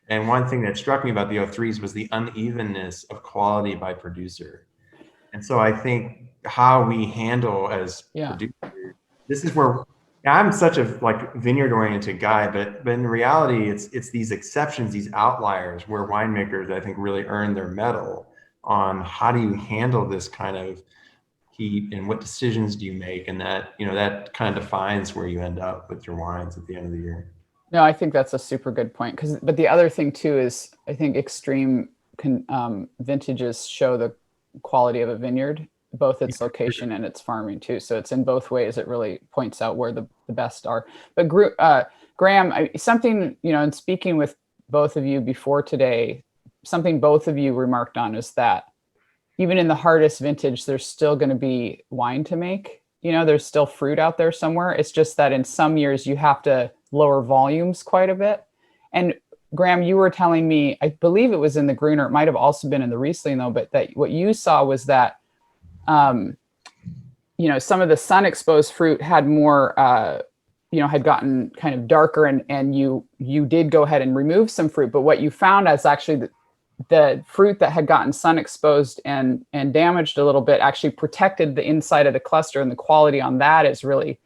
And one thing that struck me about the 03s was the unevenness of quality by producer. And so I think how we handle as producers, this is where I'm such a vineyard oriented guy, but in reality, it's these exceptions, these outliers where winemakers, I think, really earn their medal on how do you handle this kind of heat and what decisions do you make, and that kind of defines where you end up with your wines at the end of the year. No, I think that's a super good point. But the other thing too is I think extreme vintages show the quality of a vineyard, both its location and its farming too. So it's in both ways. It really points out where the best are. But Graham, something, in speaking with both of you before today, something both of you remarked on is that even in the hardest vintage, there's still going to be wine to make. There's still fruit out there somewhere. It's just that in some years you have to lower volumes quite a bit. And Graham, you were telling me, I believe it was in the Grüner, it might have also been in the Riesling though, but that what you saw was that, some of the sun exposed fruit had more, had gotten kind of darker, and you did go ahead and remove some fruit. But what you found is actually the fruit that had gotten sun exposed and damaged a little bit actually protected the inside of the cluster, and the quality on that is really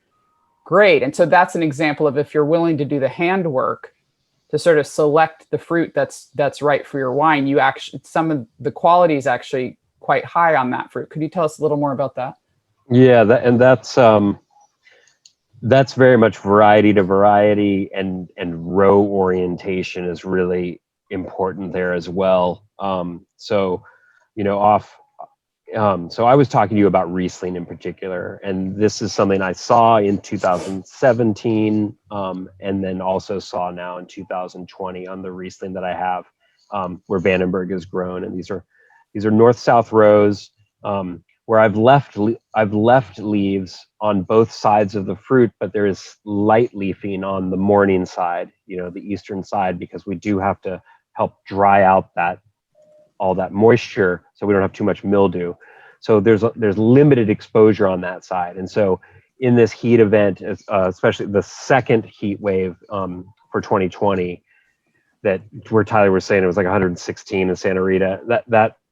great. And so that's an example of, if you're willing to do the handwork to sort of select the fruit that's right for your wine, you actually, some of the quality is actually quite high on that fruit. Could you tell us a little more about that? Yeah, that's very much variety to variety, and row orientation is really important there as well. So I was talking to you about Riesling in particular, and this is something I saw in 2017, and then also saw now in 2020 on the Riesling that I have, where Vandenberg is grown. And these are north-south rows, where I've left leaves on both sides of the fruit, but there is light leafing on the morning side, the eastern side, because we do have to help dry out all that moisture so we don't have too much mildew. So there's limited exposure on that side. And so in this heat event, especially the second heat wave for 2020, that where Tyler was saying it was like 116 in Santa Rita,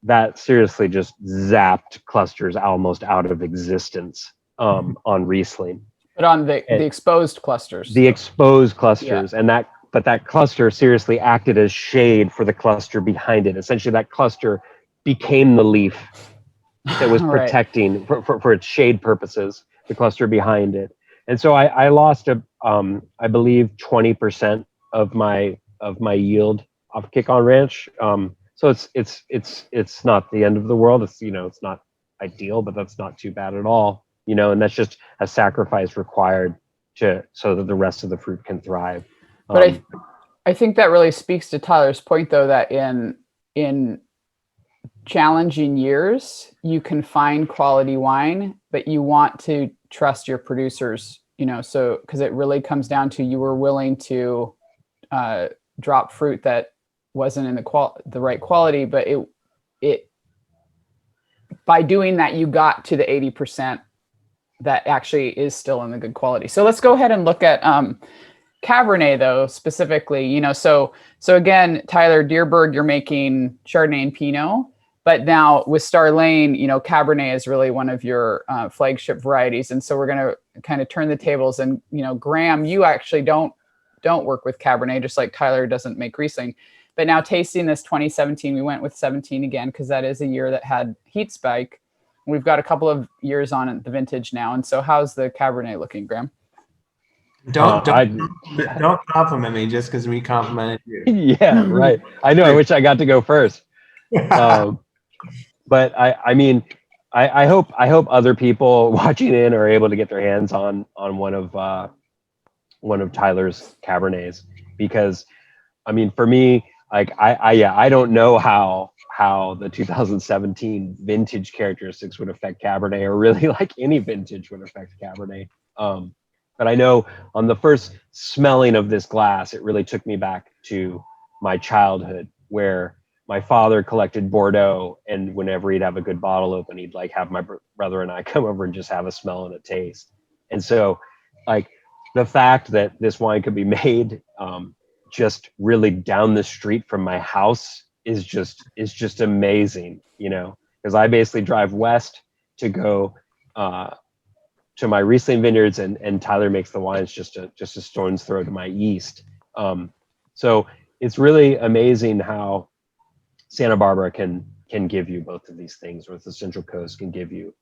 that seriously just zapped clusters almost out of existence on Riesling. But on the exposed clusters. The exposed clusters, and that cluster seriously acted as shade for the cluster behind it. Essentially, that cluster became the leaf that was protecting for its shade purposes, the cluster behind it. And so I lost I believe 20% of my yield off Kick-On Ranch. So it's not the end of the world. It's it's not ideal, but that's not too bad at all. And that's just a sacrifice required so that the rest of the fruit can thrive. But I think that really speaks to Tyler's point, though, that in challenging years, you can find quality wine, but you want to trust your producers, so because it really comes down to you were willing to drop fruit that wasn't in the right quality, but it by doing that, you got to the 80% that actually is still in the good quality. So let's go ahead and look at Cabernet, though, specifically, so again, Tyler, Dierberg, you're making Chardonnay and Pinot, but now with Star Lane, Cabernet is really one of your flagship varieties. And so we're going to kind of turn the tables, and, Graham, you actually don't work with Cabernet, just like Tyler doesn't make Riesling. But now tasting this 2017, we went with 17 again, because that is a year that had heat spike. We've got a couple of years on the vintage now. And so how's the Cabernet looking, Graham? Don't compliment me just because we complimented you. Yeah, right. I know. I wish I got to go first. But I mean, I hope other people watching in are able to get their hands on one of Tyler's Cabernets, because I mean, for me, like I don't know how the 2017 vintage characteristics would affect Cabernet, or really like any vintage would affect Cabernet. But I know on the first smelling of this glass, it really took me back to my childhood, where my father collected Bordeaux, and whenever he'd have a good bottle open, he'd like have my brother and I come over and just have a smell and a taste. And so like the fact that this wine could be made just really down the street from my house is just amazing, because I basically drive west to go to my Riesling vineyards, and Tyler makes the wines just a stone's throw to my east. So it's really amazing how Santa Barbara can give you both of these things, or the Central Coast can give you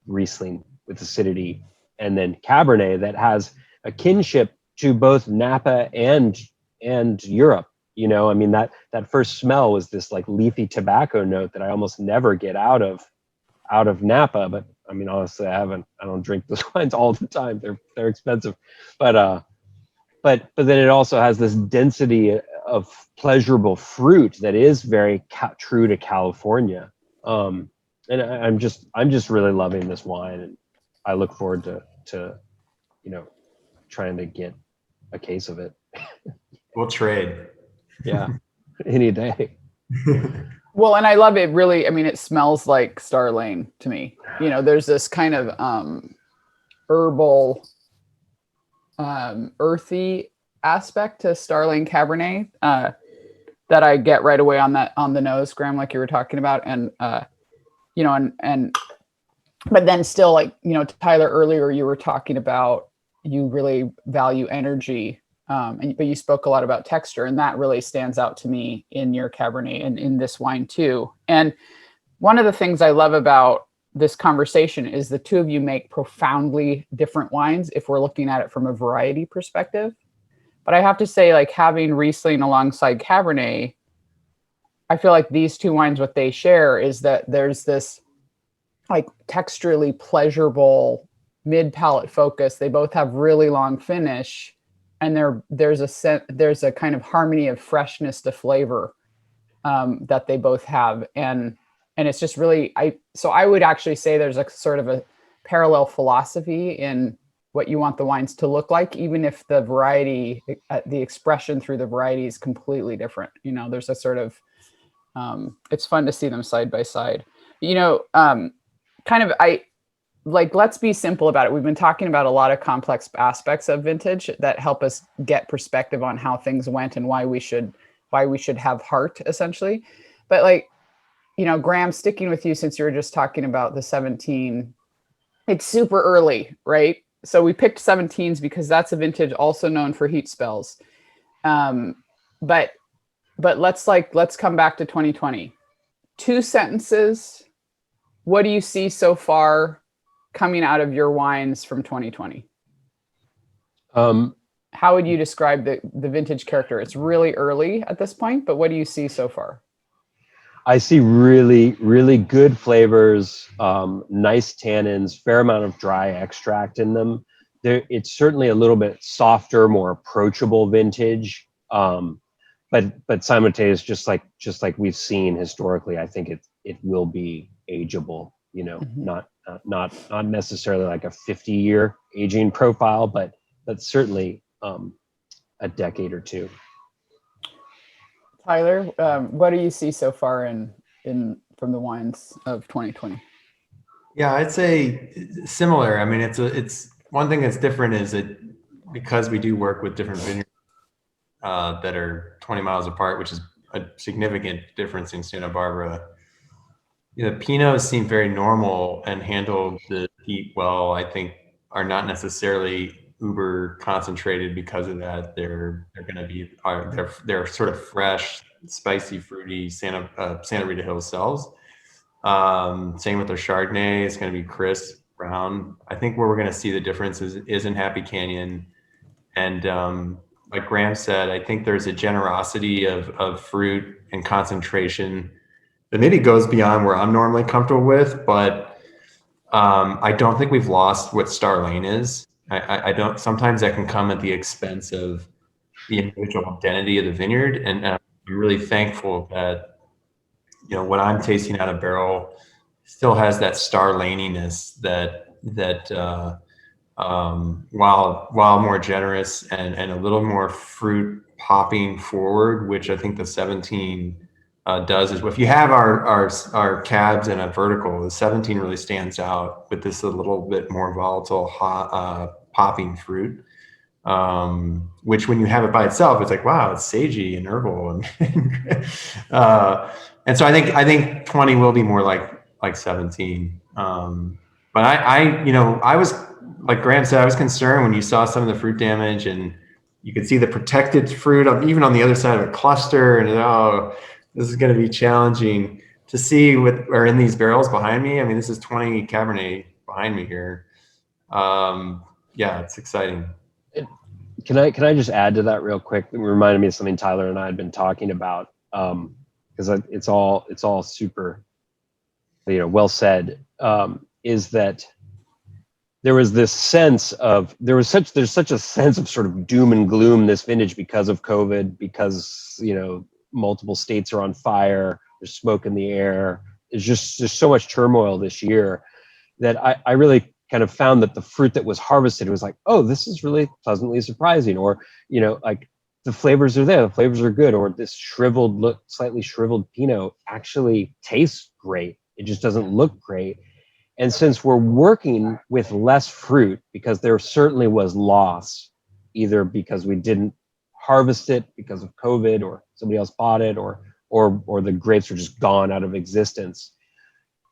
Riesling with acidity, and then Cabernet that has a kinship to both Napa and Europe. I mean, that first smell was this like leafy tobacco note that I almost never get out of Napa. But I mean, honestly, I don't drink those wines all the time. They're expensive, but then it also has this density of pleasurable fruit that is very true to California. And I'm just really loving this wine, and I look forward to trying to get a case of it. We'll trade. Yeah, any day. Well, and I love it really. I mean, it smells like Star Lane to me. There's this kind of herbal, earthy aspect to Star Lane Cabernet that I get right away on the nose, Graham, like you were talking about. And but then still, like, Tyler, earlier you were talking about you really value energy. But you spoke a lot about texture, and that really stands out to me in your Cabernet and in this wine too. And one of the things I love about this conversation is the two of you make profoundly different wines if we're looking at it from a variety perspective. But I have to say, like, having Riesling alongside Cabernet, I feel like these two wines, what they share is that there's this like texturally pleasurable mid-palate focus. They both have really long finish. And there's a kind of harmony of freshness to flavor that they both have, and it's just really so I would actually say there's a sort of a parallel philosophy in what you want the wines to look like, even if the variety, the expression through the variety is completely different. There's a sort of it's fun to see them side by side. Let's be simple about it. We've been talking about a lot of complex aspects of vintage that help us get perspective on how things went and why we should have heart, essentially. But Graham, sticking with you, since you were just talking about the 17, it's super early, right? So we picked 17s because that's a vintage also known for heat spells. But let's come back to 2020. 2 sentences. What do you see so far coming out of your wines from 2020? How would you describe the vintage character? It's really early at this point, but what do you see so far? I see really, really good flavors, nice tannins, fair amount of dry extract in them. It's certainly a little bit softer, more approachable vintage. but simultaneous, just like we've seen historically, I think it will be ageable. Not necessarily like a 50-year aging profile, but certainly a decade or two. Tyler, what do you see so far in from the wines of 2020? Yeah, I'd say similar. I mean, it's one thing that's different is that because we do work with different vineyards that are 20 miles apart, which is a significant difference in Santa Barbara. Pinots seem very normal and handle the heat well. I think are not necessarily uber concentrated because of that. They're going to be they're sort of fresh, spicy, fruity Santa Rita Hills cells. Same with their Chardonnay. It's going to be crisp, brown. I think where we're going to see the difference is in Happy Canyon. And like Graham said, I think there's a generosity of fruit and concentration that maybe goes beyond where I'm normally comfortable with, but I don't think we've lost what Star Lane is. I don't. Sometimes that can come at the expense of the individual identity of the vineyard, and I'm really thankful that what I'm tasting out of barrel still has that Star Laniness that while more generous and a little more fruit popping forward, which I think the 17 does. Is if you have our cabs in a vertical, the 17 really stands out with this a little bit more volatile popping fruit, which when you have it by itself, it's like, wow, it's sagey and herbal, and so I think 20 will be more like 17. But I was, like Graham said, I was concerned when you saw some of the fruit damage, and you could see the protected fruit even on the other side of a cluster, and this is going to be challenging to see what are in these barrels behind me. I mean, this is 20 Cabernet behind me here. Yeah, it's exciting. Can I just add to that real quick? It reminded me of something Tyler and I had been talking about, because it's all super, well said. Is that there was this sense of there's such a sense of sort of doom and gloom this vintage because of COVID, because multiple states are on fire, there's smoke in the air, there's so much turmoil this year that I really kind of found that the fruit that was harvested was like, oh, this is really pleasantly surprising, or like the flavors are there, the flavors are good, or this slightly shriveled Pinot actually tastes great, it just doesn't look great. And since we're working with less fruit, because there certainly was loss, either because we didn't harvest it because of COVID, or somebody else bought it, or the grapes are just gone out of existence.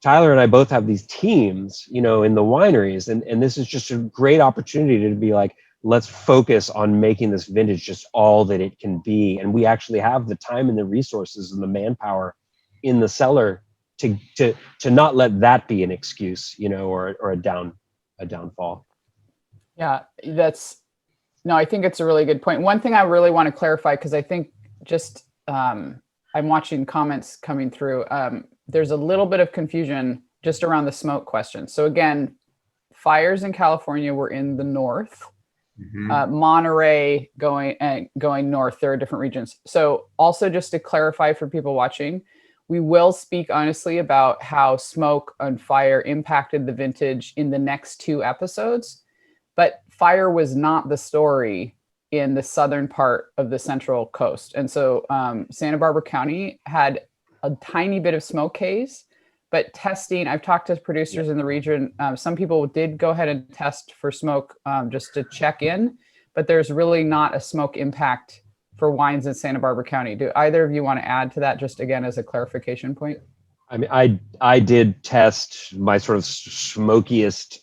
Tyler and I both have these teams, in the wineries, and this is just a great opportunity to be like, let's focus on making this vintage just all that it can be. And we actually have the time and the resources and the manpower in the cellar to not let that be an excuse, or a downfall. Yeah, I think it's a really good point. One thing I really want to clarify, because I think just I'm watching comments coming through. There's a little bit of confusion just around the smoke question. So again, fires in California were in the north. Mm-hmm. Monterey going north. There are different regions. So also just to clarify for people watching, we will speak honestly about how smoke and fire impacted the vintage in the next 2 episodes, but fire was not the story in the southern part of the Central Coast. And so Santa Barbara County had a tiny bit of smoke haze, but testing, I've talked to producers in the region. Some people did go ahead and test for smoke just to check in, but there's really not a smoke impact for wines in Santa Barbara County. Do either of you want to add to that, just again as a clarification point? I mean, I did test my sort of smokiest,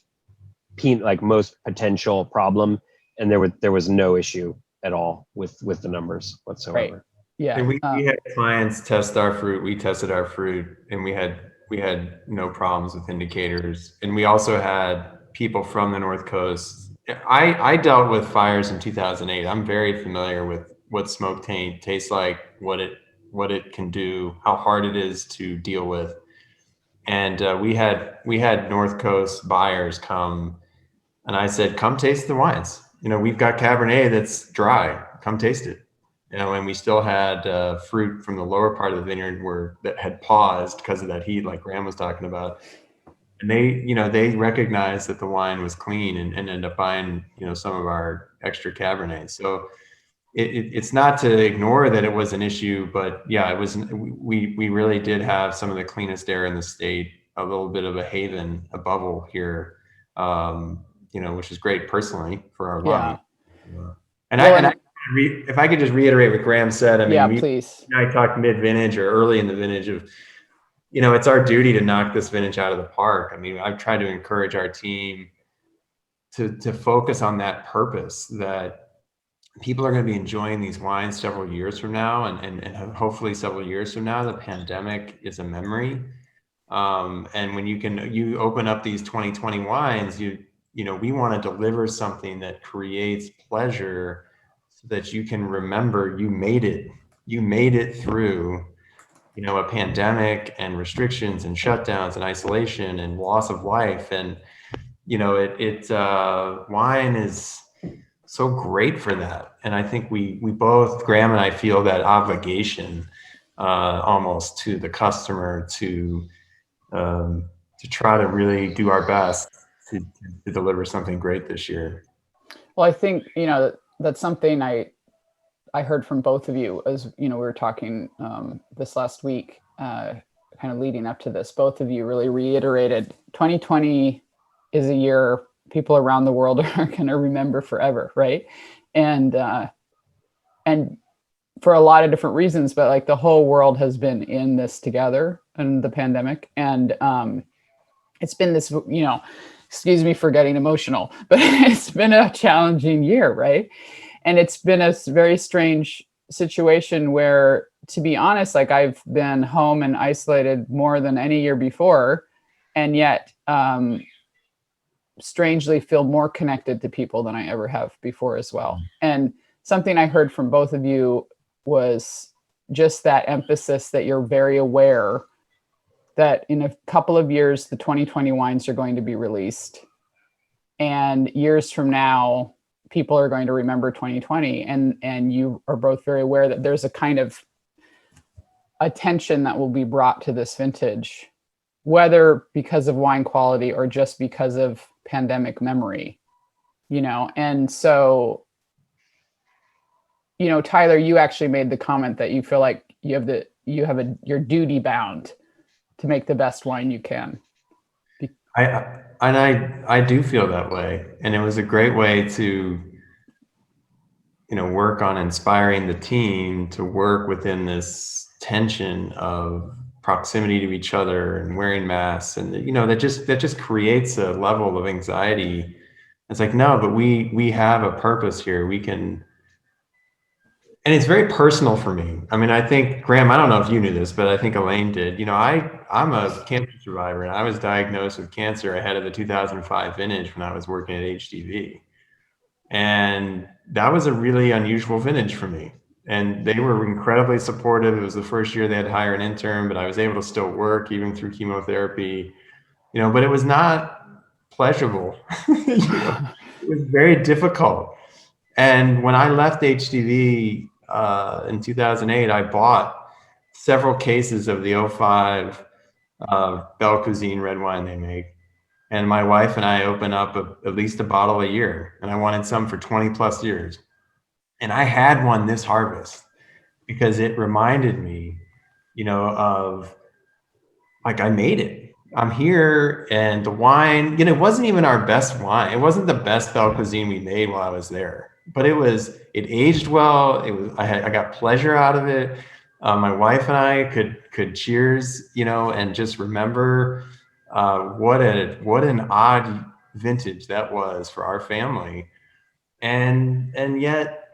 like most potential problem, and there was no issue at all with the numbers whatsoever. Right. Yeah. And we had clients test our fruit. We tested our fruit, and we had no problems with indicators. And we also had people from the North Coast. I dealt with fires in 2008. I'm very familiar with what smoke taint tastes like, what it can do, how hard it is to deal with. And we had North Coast buyers come, and I said, come taste the wines. We've got Cabernet that's dry. Come taste it. and we still had fruit from the lower part of the vineyard that had paused because of that heat, like Graham was talking about. And they recognized that the wine was clean and ended up buying, some of our extra Cabernet. So it's not to ignore that it was an issue, but yeah, it was. We really did have some of the cleanest air in the state, a little bit of a haven, a bubble here, which is great personally for our wine. If I could just reiterate what Graham said, please. I talked mid-vintage or early in the vintage of, it's our duty to knock this vintage out of the park. I've tried to encourage our team to focus on that purpose, that people are going to be enjoying these wines several years from now, and hopefully several years from now. The pandemic is a memory, and when you open up these 2020 wines, we want to deliver something that creates pleasure, so that you can remember you made it through a pandemic and restrictions and shutdowns and isolation and loss of life. And wine is so great for that. And I think we both, Graham and I, feel that obligation almost to the customer to try to really do our best to deliver something great this year. Well, I think, that's something I heard from both of you as, we were talking this last week, kind of leading up to this. Both of you really reiterated 2020 is a year people around the world are going to remember forever, right? And for a lot of different reasons, but like the whole world has been in this together in the pandemic, and it's been this, excuse me for getting emotional, but it's been a challenging year, right? And it's been a very strange situation where, to be honest, like I've been home and isolated more than any year before, and yet strangely feel more connected to people than I ever have before as well. And something I heard from both of you was just that emphasis that you're very aware that in a couple of years, the 2020 wines are going to be released. And years from now, people are going to remember 2020. And you are both very aware that there's a kind of attention that will be brought to this vintage, whether because of wine quality or just because of pandemic memory, and so, Tyler, you actually made the comment that you feel like you're duty bound to make the best wine you can. I do feel that way, and it was a great way to work on inspiring the team to work within this tension of proximity to each other and wearing masks, and that just creates a level of anxiety. It's like, no, but we have a purpose here. We can, and it's very personal for me. I think, Graham, I don't know if you knew this, but I think Elaine did. I'm a cancer survivor, and I was diagnosed with cancer ahead of the 2005 vintage when I was working at HDV, and that was a really unusual vintage for me. And they were incredibly supportive. It was the first year they had to hire an intern, but I was able to still work even through chemotherapy, but it was not pleasurable. It was very difficult. And when I left HDV in 2008, I bought several cases of the 05 Belle Cuisine red wine they make. And my wife and I open up at least a bottle a year, and I wanted some for 20 plus years. And I had one this harvest because it reminded me, of like, I made it. I'm here, and the wine, it wasn't even our best wine. It wasn't the best Belle Cuisine we made while I was there, but it aged well. I got pleasure out of it. My wife and I could cheers, and just remember what an odd vintage that was for our family. And yet,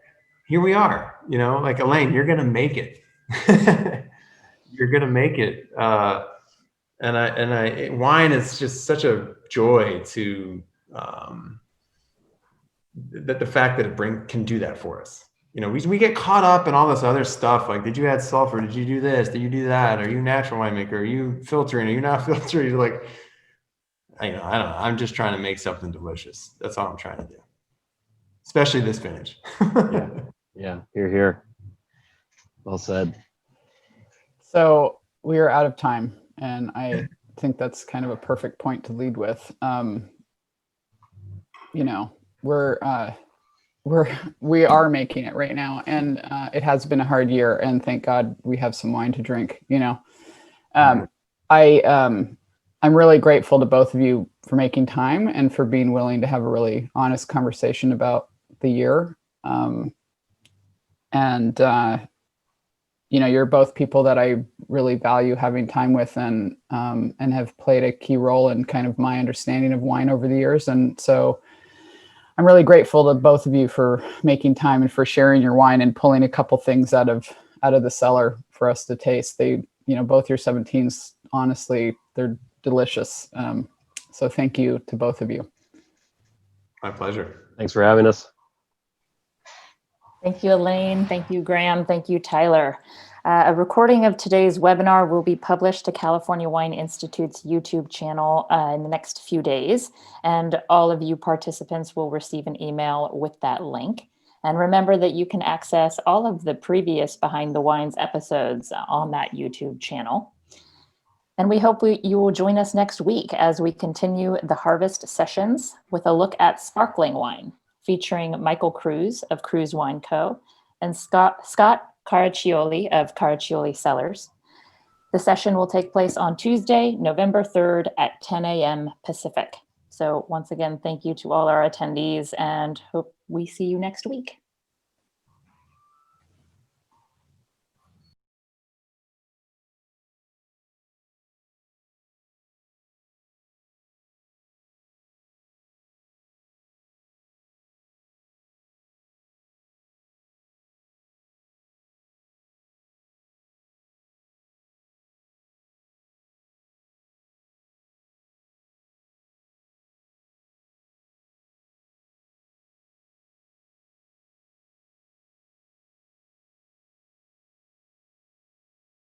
here we are, like, Elaine, you're going to make it. You're going to make it. Wine is just such a joy to, the fact that it can do that for us. We get caught up in all this other stuff. Like, did you add sulfur? Did you do this? Did you do that? Are you a natural winemaker? Are you filtering? Are you not filtering? You're like, I don't know. I'm just trying to make something delicious. That's all I'm trying to do. Especially this vintage. Yeah, hear, hear. Well said. So we are out of time, and I think that's kind of a perfect point to lead with. You know, we are making it right now, and it has been a hard year, and thank God we have some wine to drink. You know, I'm really grateful to both of you for making time and for being willing to have a really honest conversation about the year. You know, you're both people that I really value having time with, and have played a key role in kind of my understanding of wine over the years. And so I'm really grateful to both of you for making time and for sharing your wine and pulling a couple things out of the cellar for us to taste. They, you know, both your 17s, honestly, they're delicious. So thank you to both of you. My pleasure. Thanks for having us. Thank you, Elaine. Thank you, Graham. Thank you, Tyler. A recording of today's webinar will be published to California Wine Institute's YouTube channel in the next few days, and all of you participants will receive an email with that link. And remember that you can access all of the previous Behind the Wines episodes on that YouTube channel. And we hope you will join us next week as we continue the harvest sessions with a look at sparkling wine, featuring Michael Cruz of Cruz Wine Co. and Scott Caraccioli of Caraccioli Cellars. The session will take place on Tuesday, November 3rd at 10 a.m. Pacific. So once again, thank you to all our attendees, and hope we see you next week.